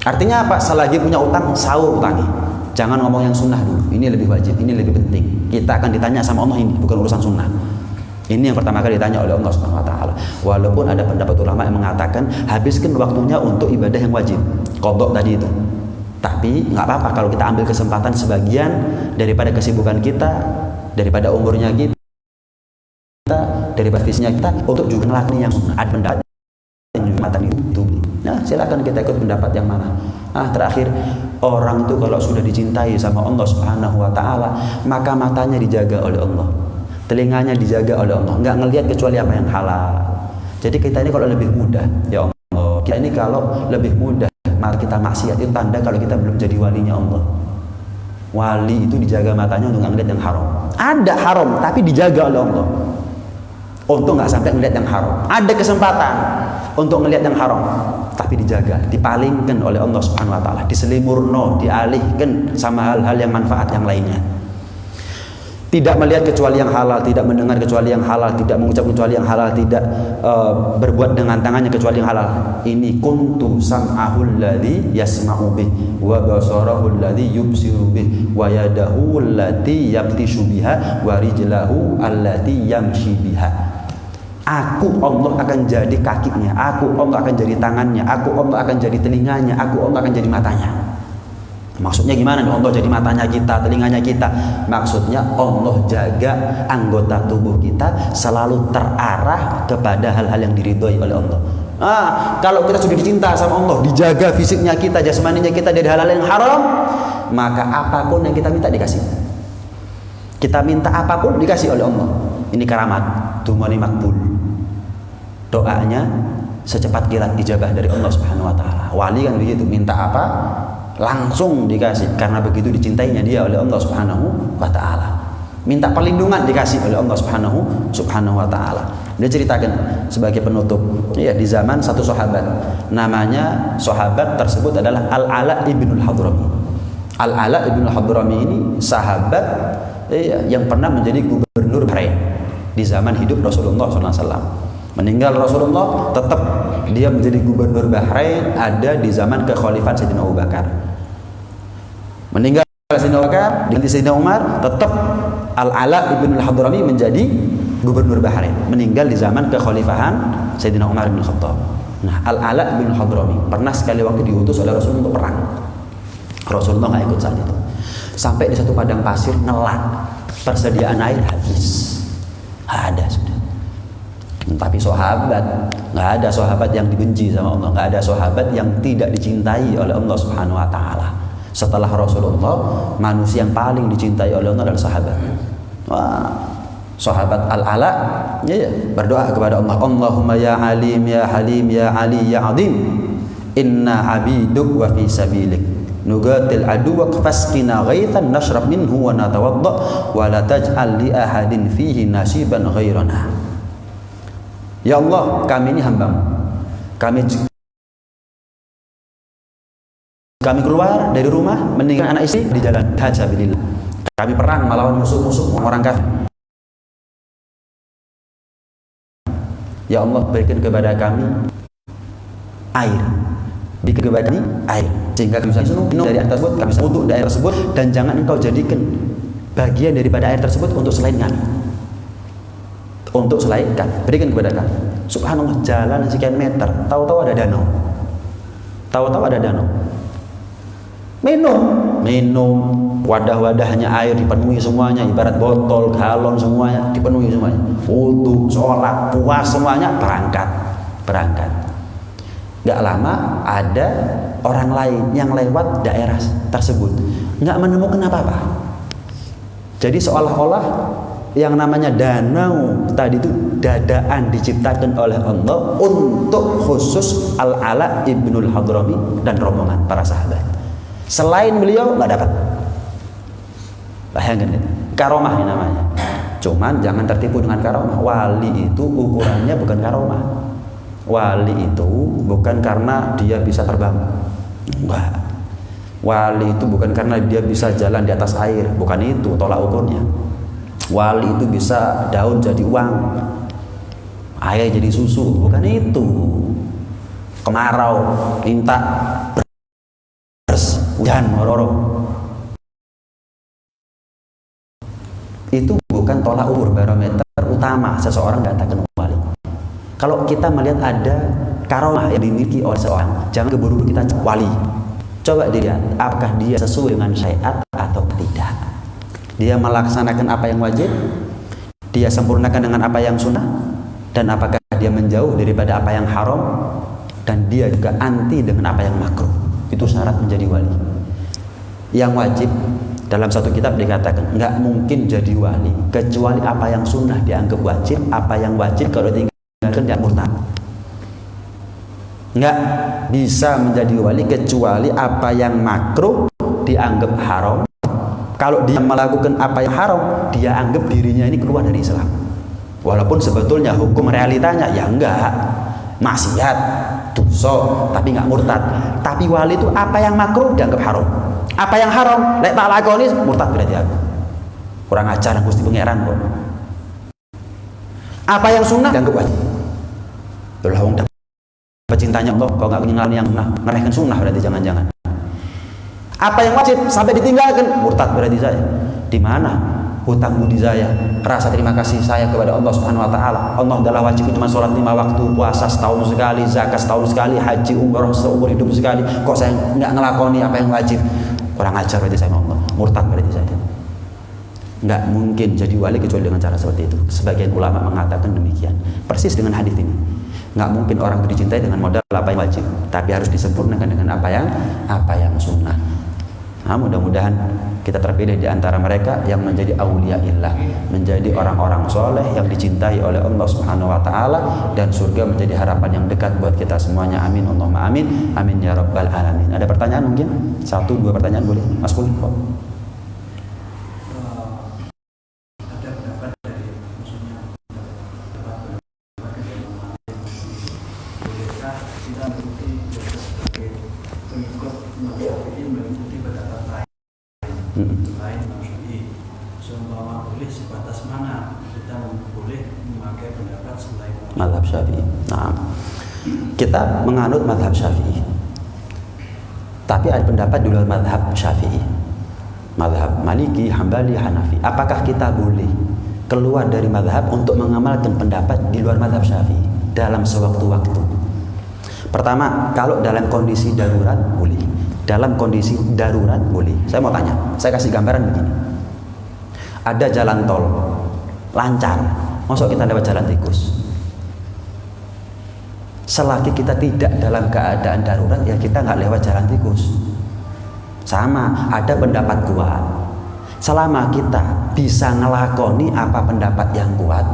Artinya apa? Selagi punya utang, sahur utangi. Jangan ngomong yang sunnah dulu. Ini lebih wajib, ini lebih penting. Kita akan ditanya sama Allah, ini bukan urusan sunnah. Ini yang pertama kali ditanya oleh Allah Subhanahu wa taala. Walaupun ada pendapat ulama yang mengatakan habiskan waktunya untuk ibadah yang wajib, qadha tadi itu. Tapi nggak apa-apa kalau kita ambil kesempatan sebagian daripada kesibukan kita, daripada umurnya kita, daripada visinya kita untuk juga melakukan yang sunnah. Ada pendapat yang mata itu. Nah, silakan kita ikut pendapat yang mana. Terakhir, orang itu kalau sudah dicintai sama Allah Subhanahu wa taala, maka matanya dijaga oleh Allah. Telinganya dijaga oleh Allah, nggak ngelihat kecuali apa yang halal. Jadi kita ini kalau lebih mudah, ya Allah, kita ini kalau lebih mudah malah kita maksiat, itu tanda kalau kita belum jadi walinya Allah. Wali itu dijaga matanya untuk nggak ngelihat yang haram. Ada haram, tapi dijaga oleh Allah. Untuk nggak sampai ngelihat yang haram. Ada kesempatan untuk ngelihat yang haram, tapi dijaga, dipalingkan oleh Allah Subhanahu wa taala, diselimurno, dialihkan sama hal-hal yang manfaat yang lainnya. Tidak melihat kecuali yang halal, tidak mendengar kecuali yang halal, tidak mengucap kecuali yang halal, tidak berbuat dengan tangannya kecuali yang halal. Ini kuntu sam'ahul ladzi yasma'u bih wa basarahul ladzi yubsiru bih wa yadahu allati yabtishu biha wa rijlahu allati yamshi biha. Aku Allah akan jadi kakinya, aku Allah akan jadi tangannya, aku Allah akan jadi telinganya, aku Allah akan jadi matanya. Maksudnya gimana nih Allah jadi matanya kita, telinganya kita? Maksudnya Allah jaga anggota tubuh kita selalu terarah kepada hal-hal yang diridhoi oleh Allah. Kalau kita sudah dicinta sama Allah, dijaga fisiknya kita, jasmaninya kita dari hal-hal yang haram, maka apapun yang kita minta dikasih. Kita minta apapun dikasih oleh Allah. Ini karamat, dumani makbul. Doanya secepat kilat dijabah dari Allah Subhanahu wa taala. Wali kan begitu, minta apa langsung dikasih, karena begitu dicintainya dia oleh Allah Subhanahu wa taala. Minta perlindungan dikasih oleh Allah Subhanahu wa taala. Dia ceritakan sebagai penutup, ya, di zaman satu sahabat, namanya sahabat tersebut adalah Al-Ala ibnul Hadrami. Al-Ala ibnul Hadrami ini sahabat yang pernah menjadi gubernur Bahrain di zaman hidup Rasulullah SAW. Meninggal Rasulullah, tetap dia menjadi gubernur Bahrain ada di zaman kekhalifahan Sayyidina Abu Bakar. Meninggal Sayyidina Abu Bakar, diganti Sayyidina Umar, tetap Al-Ala ibn al-Hadrami menjadi gubernur Bahrain. Meninggal di zaman kekhalifahan Sayyidina Umar bin Khattab. Nah, Al-Ala ibn al-Hadrami pernah sekali waktu diutus oleh Rasulullah untuk perang. Rasulullah nggak ikut saat itu. Sampai di satu padang pasir ngelak, persediaan air habis. Ada sudah. Tapi sahabat, nggak ada sahabat yang dibenci sama Allah, nggak ada sahabat yang tidak dicintai oleh Allah Subhanahu Wa Taala. Setelah Rasulullah, manusia yang paling dicintai oleh Allah adalah sahabat. Wah, sahabat Al-Ala ya, berdoa kepada Allah, Allahumma ya Alim ya Halim ya Ali ya Azim, inna abiduk wa fi sabilik, nugatil aduwak fasqina ghaithan nashrab minhu wa natawadda wa la taj'al li ahadin fihi nasiban ghairana. Ya Allah, kami ini hamba-Mu. Kami keluar dari rumah meninggalkan anak istri di jalan fisabilillah. Kami perang melawan musuh-musuh orang kafir. Ya Allah, berikan kepada kami air. Berikan kepada kami air sehingga kami bisa minum dari air tersebut, kami bisa wudhu dari air tersebut, dan jangan Engkau jadikan bagian daripada air tersebut untuk selain kami. Untuk selain kami, berikan kepada kami. Subhanallah, jalan sekian meter, tahu-tahu ada danau. Tahu-tahu ada danau. Minum, wadah-wadahnya air dipenuhi semuanya, ibarat botol, galon semuanya dipenuhi semuanya. Wudu, sholat, puas semuanya, berangkat. Gak lama ada orang lain yang lewat daerah tersebut, nggak menemukan apa-apa. Jadi seolah-olah yang namanya danau tadi itu dadaan diciptakan oleh Allah untuk khusus Al-Ala ibnul Hadrami dan rombongan para sahabat. Selain beliau nggak dapat. Bayangkan itu, karomah ini namanya. Cuman jangan tertipu dengan karomah. Wali itu ukurannya bukan karomah. Wali itu bukan karena dia bisa terbang. Enggak. Wali itu bukan karena dia bisa jalan di atas air. Bukan itu tolak ukurnya. Wali itu bisa daun jadi uang, air jadi susu, bukan itu. Kemarau, minta beras, hujan, mororo. Itu bukan tolak ukur barometer utama seseorang dikatakan wali. Kalau kita melihat ada karomah yang dimiliki oleh seseorang, jangan keburu kita wali. Coba dilihat apakah dia sesuai dengan syariat atau tidak. Dia melaksanakan apa yang wajib, dia sempurnakan dengan apa yang sunnah, dan apakah dia menjauh daripada apa yang haram, dan dia juga anti dengan apa yang makruh. Itu syarat menjadi wali. Yang wajib dalam satu kitab dikatakan nggak mungkin jadi wali kecuali apa yang sunnah dianggap wajib, apa yang wajib kalau ditinggalkan dia murtad. Nggak bisa menjadi wali kecuali apa yang makruh dianggap haram. Kalau dia melakukan apa yang haram, dia anggap dirinya ini keluar dari Islam. Walaupun sebetulnya hukum realitanya ya enggak, maksiat, dosa, tapi enggak murtad. Tapi wali itu apa yang makruh dianggap haram. Apa yang haram, lek tak lakoni murtad berarti aku. Kurang ajar Gusti Pangeran kok. Apa yang sunnah dianggap wajib. Lah wong dapat cintanya Allah, kok enggak ngenalin yang sunnah, ngerehkan sunnah berarti jangan-jangan. Apa yang wajib sampai ditinggalkan murtad berarti saya. Di mana hutang budi saya, rasa terima kasih saya kepada Allah Subhanahu Wa Taala? Allah adalah wajib cuma sholat 5 waktu, puasa setahun sekali, zakat setahun sekali, haji umroh seumur hidup sekali. Kok saya nggak ngelakoni apa yang wajib? Kurang ajar berarti saya Allah, murtad berarti saya. Nggak mungkin jadi wali kecuali dengan cara seperti itu. Sebagian ulama mengatakan demikian. Persis dengan hadis ini. Nggak mungkin orang itu dicintai dengan modal apa yang wajib, tapi harus disempurnakan dengan apa yang sunnah. Nah, mudah-mudahan kita terpilih di antara mereka yang menjadi auliyaillah, menjadi orang-orang soleh yang dicintai oleh Allah Subhanahu Wa Taala, dan surga menjadi harapan yang dekat buat kita semuanya. Amin, Allahumma amin, amin ya rabbal alamin. Ada pertanyaan mungkin? 1-2 pertanyaan boleh, Mas Pul? Ada pendapat dari maksudnya bolehkah kita mengikuti sebagai pengikut mengikuti pendapat lain, maksudnya seumpama boleh sebatas mana kita boleh memakai pendapat selain Mazhab Syafi'i. Nah, kita menganut mazhab Syafi'i. Tapi ada pendapat di luar mazhab Syafi'i. Mazhab Maliki, Hambali, Hanafi. Apakah kita boleh keluar dari mazhab untuk mengamalkan pendapat di luar mazhab Syafi'i dalam sewaktu-waktu? Pertama, kalau dalam kondisi darurat boleh. Dalam kondisi darurat boleh. Saya mau tanya, saya kasih gambaran begini. Ada jalan tol lancar, masuk kita lewat jalan tikus. Selagi kita tidak dalam keadaan darurat, ya kita nggak lewat jalan tikus. Sama, ada pendapat kuat. Selama kita bisa ngelakoni apa pendapat yang kuat,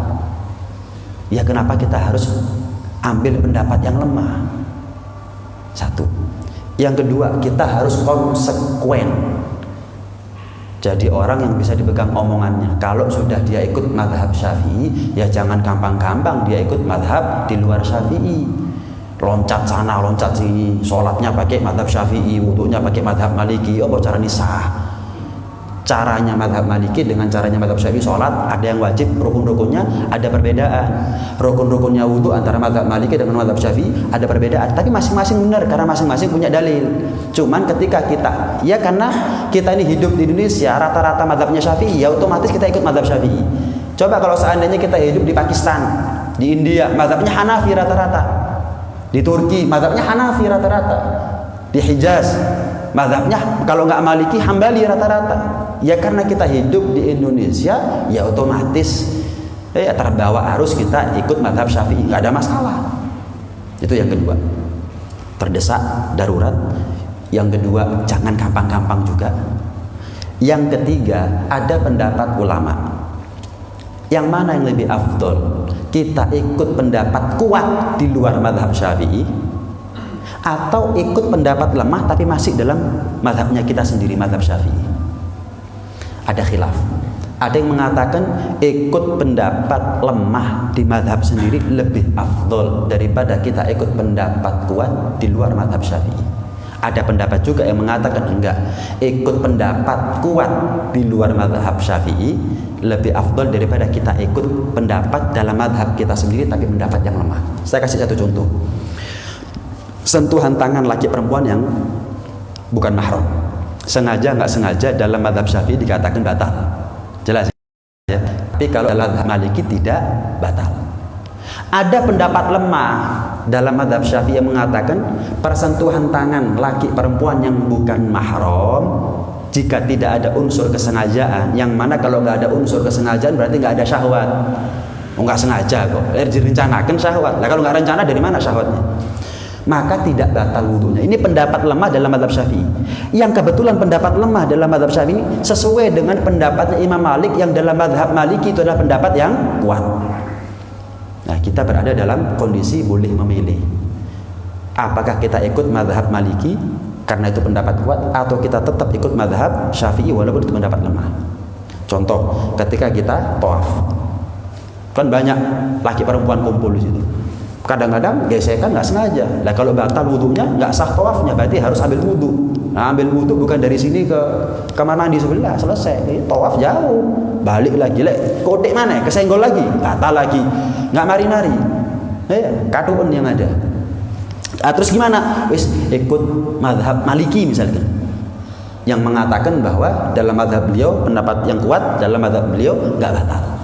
ya kenapa kita harus ambil pendapat yang lemah? Satu. Yang kedua, kita harus konsekuen. Jadi orang yang bisa dipegang omongannya. Kalau sudah dia ikut mazhab Syafi'i, ya jangan gampang-gampang dia ikut mazhab di luar Syafi'i. Loncat sana, loncat sini. Sholatnya pakai mazhab Syafi'i, wudunya pakai mazhab Maliki. Apa caranya sah? Caranya mazhab Maliki dengan caranya mazhab Syafi'i sholat ada yang wajib, rukun-rukunnya ada perbedaan. Rukun-rukunnya wudu antara mazhab Maliki dengan mazhab Syafi'i ada perbedaan. Tapi masing-masing benar karena masing-masing punya dalil. Cuman ketika kita, ya karena kita ini hidup di Indonesia rata-rata mazhabnya Syafi'i, ya otomatis kita ikut mazhab Syafi'i. Coba kalau seandainya kita hidup di Pakistan, di India, mazhabnya Hanafi rata-rata. Di Turki, mazhabnya Hanafi rata-rata. Di Hijaz, mazhabnya kalau nggak Maliki, Hambali rata-rata. Ya karena kita hidup di Indonesia, ya otomatis terbawa arus kita ikut mazhab Syafi'i, nggak ada masalah. Itu yang kedua. Terdesak, darurat. Yang kedua, jangan gampang-gampang juga. Yang ketiga, ada pendapat ulama. Yang mana yang lebih afdol? Kita ikut pendapat kuat di luar mazhab Syafi'i, atau ikut pendapat lemah tapi masih dalam mazhabnya kita sendiri, mazhab Syafi'i? Ada khilaf. Ada yang mengatakan ikut pendapat lemah di mazhab sendiri lebih afdol daripada kita ikut pendapat kuat di luar mazhab Syafi'i. Ada pendapat juga yang mengatakan enggak, ikut pendapat kuat di luar mazhab Syafi'i lebih afdol daripada kita ikut pendapat dalam mazhab kita sendiri tapi pendapat yang lemah. Saya kasih satu contoh. Sentuhan tangan laki perempuan yang bukan mahram, sengaja nggak sengaja dalam mazhab Syafi'i dikatakan batal. Jelas ya. Tapi kalau dalam mazhab Maliki tidak batal. Ada pendapat lemah dalam mazhab Syafi'i yang mengatakan persentuhan tangan laki perempuan yang bukan mahram jika tidak ada unsur kesengajaan, yang mana kalau nggak ada unsur kesengajaan berarti nggak ada syahwat. Nggak sengaja kok, direncanakan syahwat. Nah kalau nggak rencana dari mana syahwatnya? Maka tidak batal wudunya. Ini pendapat lemah dalam mazhab Syafi'i. Yang kebetulan pendapat lemah dalam mazhab Syafi'i sesuai dengan pendapatnya Imam Malik yang dalam mazhab Maliki itu adalah pendapat yang kuat. Nah, kita berada dalam kondisi boleh memilih. Apakah kita ikut mazhab Maliki karena itu pendapat kuat, atau kita tetap ikut mazhab Syafi'i walaupun itu pendapat lemah. Contoh, ketika kita tawaf, kan banyak laki perempuan kumpul di situ. Kadang-kadang gesekan nggak sengaja. Nah kalau batal wudunya nggak sah tawafnya, berarti harus ambil wudu. Nah ambil wudu bukan dari sini ke kamar mandi sebelah, selesai. Tawaf jauh, balik lagi, kodek mana? Kesenggol lagi, batal lagi, nggak mari-mari. Katuan yang ada. Terus gimana? Wis ikut mazhab Maliki misalkan, yang mengatakan bahwa dalam mazhab beliau pendapat yang kuat, dalam mazhab beliau nggak batal.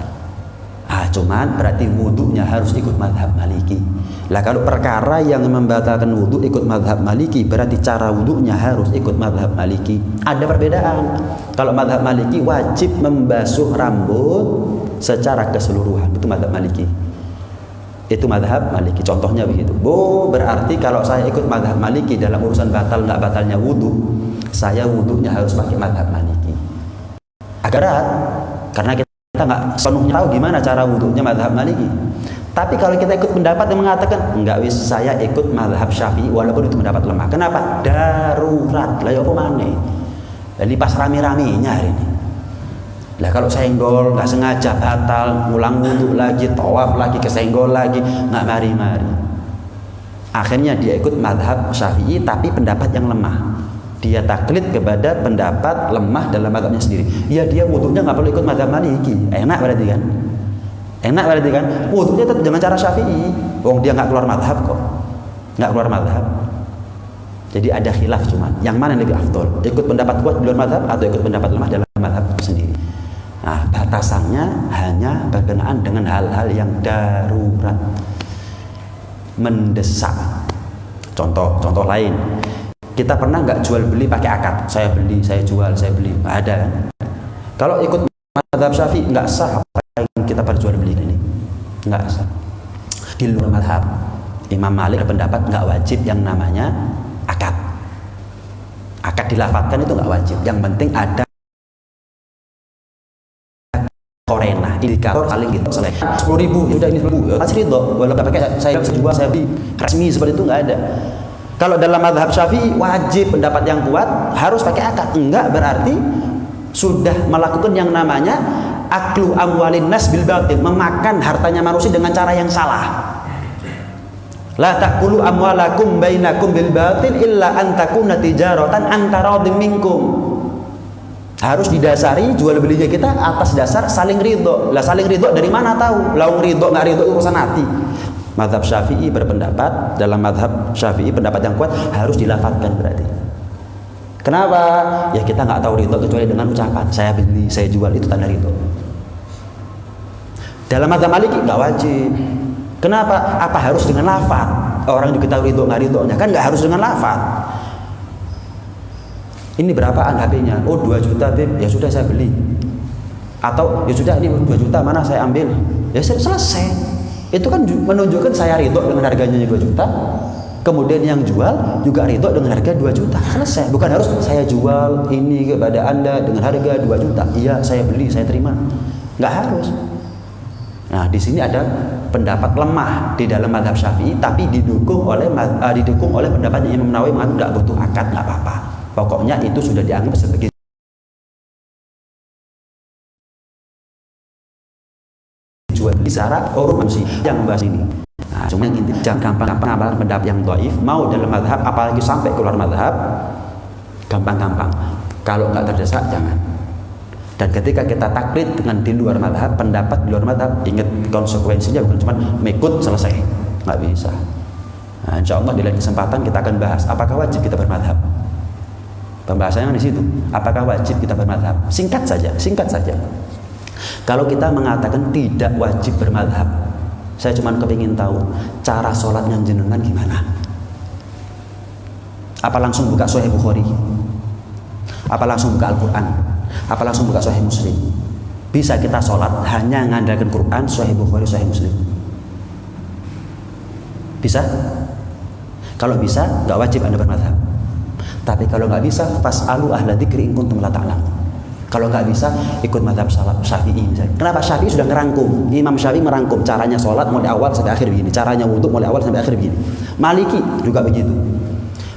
Cuman berarti wudunya harus ikut mazhab Maliki. Lah kalau perkara yang membatalkan wudu ikut mazhab Maliki, berarti cara wudunya harus ikut mazhab Maliki. Ada perbedaan. Kalau mazhab Maliki wajib membasuh rambut secara keseluruhan, itu mazhab Maliki. Itu mazhab Maliki. Contohnya begitu. Berarti kalau saya ikut mazhab Maliki dalam urusan batal nggak batalnya wudu, saya wudunya harus pakai mazhab Maliki. Agak berat karena kita nggak sepenuhnya tahu gimana cara wudunya mazhab Maliki. Tapi kalau kita ikut pendapat yang mengatakan enggak wis, saya ikut mazhab Syafi'i walaupun itu pendapat lemah. Kenapa? Darurat. Lah ya apa maneh? Jadi pas rame-ramenya hari ini. Lah kalau senggol nggak sengaja batal, ngulang wudu lagi, tawaf lagi, kesenggol lagi, nggak mari-mari. Akhirnya dia ikut mazhab Syafi'i tapi pendapat yang lemah. Dia taklid kepada pendapat lemah dalam mazhabnya sendiri. Ya dia wudunya nggak perlu ikut mazhab Maliki. Enak berarti kan? Enak berarti kan? Wudunya tetap dengan cara Syafi'i. Wong dia nggak keluar madhab kok, nggak keluar madhab. Jadi ada khilaf cuman, yang mana yang lebih afdol? Ikut pendapat kuat di luar madhab atau ikut pendapat lemah dalam madhab itu sendiri? Nah, batasannya hanya berkenaan dengan hal-hal yang darurat, mendesak. Contoh lain, kita pernah nggak jual beli pakai akad? Saya beli, saya jual, saya beli, nggak ada kan? Kalau ikut madhab Syafi'i nggak sah apa yang kita perjual beli ini, nggak sah. Di luar madhab, Imam Malik berpendapat nggak wajib yang namanya akad. Akad dilafadzkan itu nggak wajib. Yang penting ada korena, indikator saling gitu. 10.000, udah ini 10.000. Mas ridho, walaupun pakai saya jual, saya beli resmi seperti itu nggak ada. Kalau dalam mazhab Syafi'i wajib pendapat yang kuat harus pakai akad. Enggak berarti sudah melakukan yang namanya aklu amwalin nas bil batil, memakan hartanya manusia dengan cara yang salah. La taqulu amwalakum bainakum bil batil illa an takuna tijaratan antara minkum. Harus didasari jual belinya kita atas dasar saling ridho. Lah saling ridho dari mana tahu? Laung ridho nggak ridho urusan hati. Mazhab Syafi'i berpendapat, dalam mazhab Syafi'i pendapat yang kuat harus dilafadzkan berarti. Kenapa? Ya kita nggak tahu ridho kecuali dengan ucapan. Saya beli, saya jual, itu tanda ridho. Dalam mazhab Maliki nggak wajib. Kenapa? Apa harus dengan lafadz? Orang juga tahu ridho nggak ridhonya kan nggak harus dengan lafadz. Ini berapaan HP-nya? Oh 2 juta Beb, ya sudah saya beli. Atau ya sudah ini 2 juta mana saya ambil. Ya selesai. Itu kan menunjukkan saya ridho dengan harganya 2 juta. Kemudian yang jual juga ridho dengan harga 2 juta. Selesai. Bukan harus saya jual ini kepada Anda dengan harga 2 juta. Iya saya beli, saya terima. Nggak harus. Nah di sini ada pendapat lemah di dalam mazhab Syafi'i, tapi didukung oleh pendapatnya Imam Nawawi mengatakan nggak butuh akad, nggak apa-apa. Pokoknya itu sudah dianggap sebagai jual beli secara uruf manusia yang membahas ini. Nah, cuma yang inti jangan gampang-gampang ngamalkan pendapat yang dhaif, mau dalam mazhab apalagi sampai keluar mazhab, gampang-gampang. Kalau nggak terdesak jangan. Dan ketika kita taklid dengan di luar mazhab, pendapat di luar mazhab, ingat konsekuensinya bukan cuma mengikut selesai, nggak bisa. Nah, insya Allah di lain kesempatan kita akan bahas apakah wajib kita bermadhab. Pembahasannya di situ. Apakah wajib kita bermadhab? Singkat saja. Kalau kita mengatakan tidak wajib bermadhab, saya cuma kepingin tahu cara sholatnya jenengan gimana. Apa langsung buka Sahih Bukhari? Apa langsung buka Al-Quran? Apa langsung buka Sahih Muslim? Bisa kita sholat hanya mengandalkan Quran, Sahih Bukhari, Sahih Muslim? Bisa? Kalau bisa, nggak wajib Anda bermadhab. Tapi kalau nggak bisa, fas'alu ahla dzikri in kuntum la ta'lamun. Kalau nggak bisa, ikut mazhab Syafi'i misalnya. Kenapa? Syafi'i sudah ngerangkum. Imam Syafi'i merangkum caranya sholat mulai awal sampai akhir begini, caranya wudhu mulai awal sampai akhir begini. Maliki juga begitu.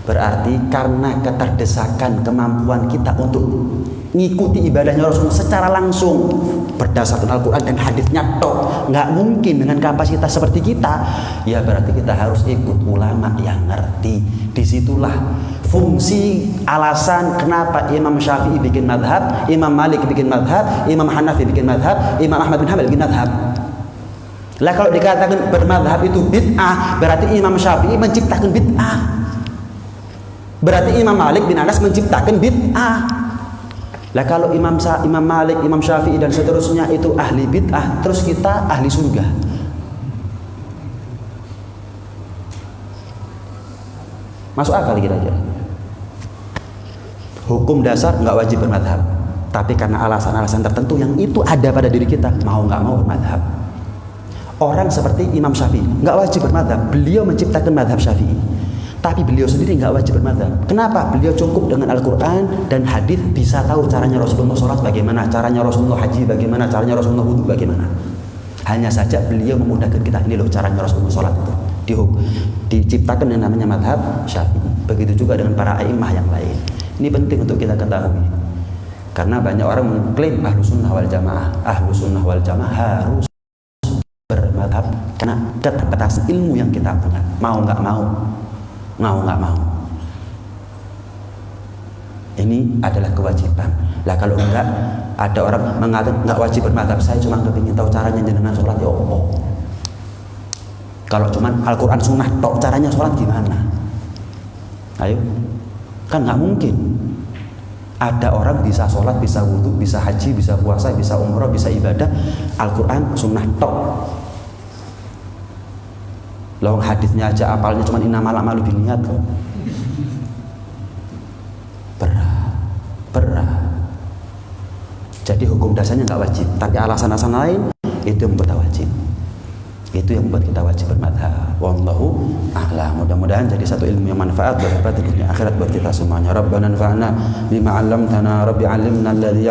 Berarti karena keterdesakan kemampuan kita untuk ngikuti ibadahnya Rasulullah secara langsung berdasarkan Al-Quran dan hadisnya tok, nggak mungkin dengan kapasitas seperti kita, ya berarti kita harus ikut ulama yang ngerti. Disitulah fungsi alasan kenapa Imam Syafi'i bikin madhab, Imam Malik bikin madhab, Imam Hanafi bikin madhab, Imam Ahmad bin Hanbal bikin madhab. Lah kalau dikatakan bermadhab itu bid'ah, berarti Imam Syafi'i menciptakan bid'ah. Berarti Imam Malik bin Anas menciptakan bid'ah. Lah kalau Imam Malik, Imam Syafi'i dan seterusnya itu ahli bid'ah, terus kita ahli surga. Masuk akal kira-kira. Hukum dasar nggak wajib bermadhab, tapi karena alasan-alasan tertentu yang itu ada pada diri kita, mau nggak mau bermadhab. Orang seperti Imam Syafi'i nggak wajib bermadhab, beliau menciptakan madhab Syafi'i. Tapi beliau sendiri nggak wajib bermadhab. Kenapa? Beliau cukup dengan Al-Quran dan hadis, bisa tahu caranya Rasulullah sholat bagaimana, caranya Rasulullah haji bagaimana, caranya Rasulullah wudhu bagaimana. Hanya saja beliau memudahkan kita, ini loh caranya Rasulullah sholat itu. Diciptakan yang namanya madhab Syafi'i. Begitu juga dengan para a'immah yang lain. Ini penting untuk kita ketahui. Karena banyak orang mengklaim ahlu sunnah wal jamaah. Ahlu sunnah wal jamaah harus bermadhab karena keterbatasan ilmu yang kita punya. Mau nggak mau. Mau nggak mau. Ini adalah kewajiban. Lah kalau enggak, ada orang mengatakan enggak wajib bermadhab, saya cuma kepingin tahu caranya jenengan sholat ya Allah. Kalau cuma Al-Quran sunnah tok, caranya sholat gimana? Ayo, kan nggak mungkin. Ada orang bisa sholat, bisa wudhu, bisa haji, bisa puasa, bisa umroh, bisa ibadah, Al-Quran sunnah tok. Loh hadisnya aja apalnya cuma innamal a'malu binniyat kok. Berat. Jadi hukum dasarnya nggak wajib, tapi alasan-alasan lain itu yang membuat wajib. Itu yang membuat kita wajib bermadhab. Wallahu a'lam. Mudah-mudahan jadi satu ilmu yang manfaat bermanfaat di dunia akhirat buat kita semuanya. Rabbana anfa'na bima 'allamtana, rabbi 'allimna alladhi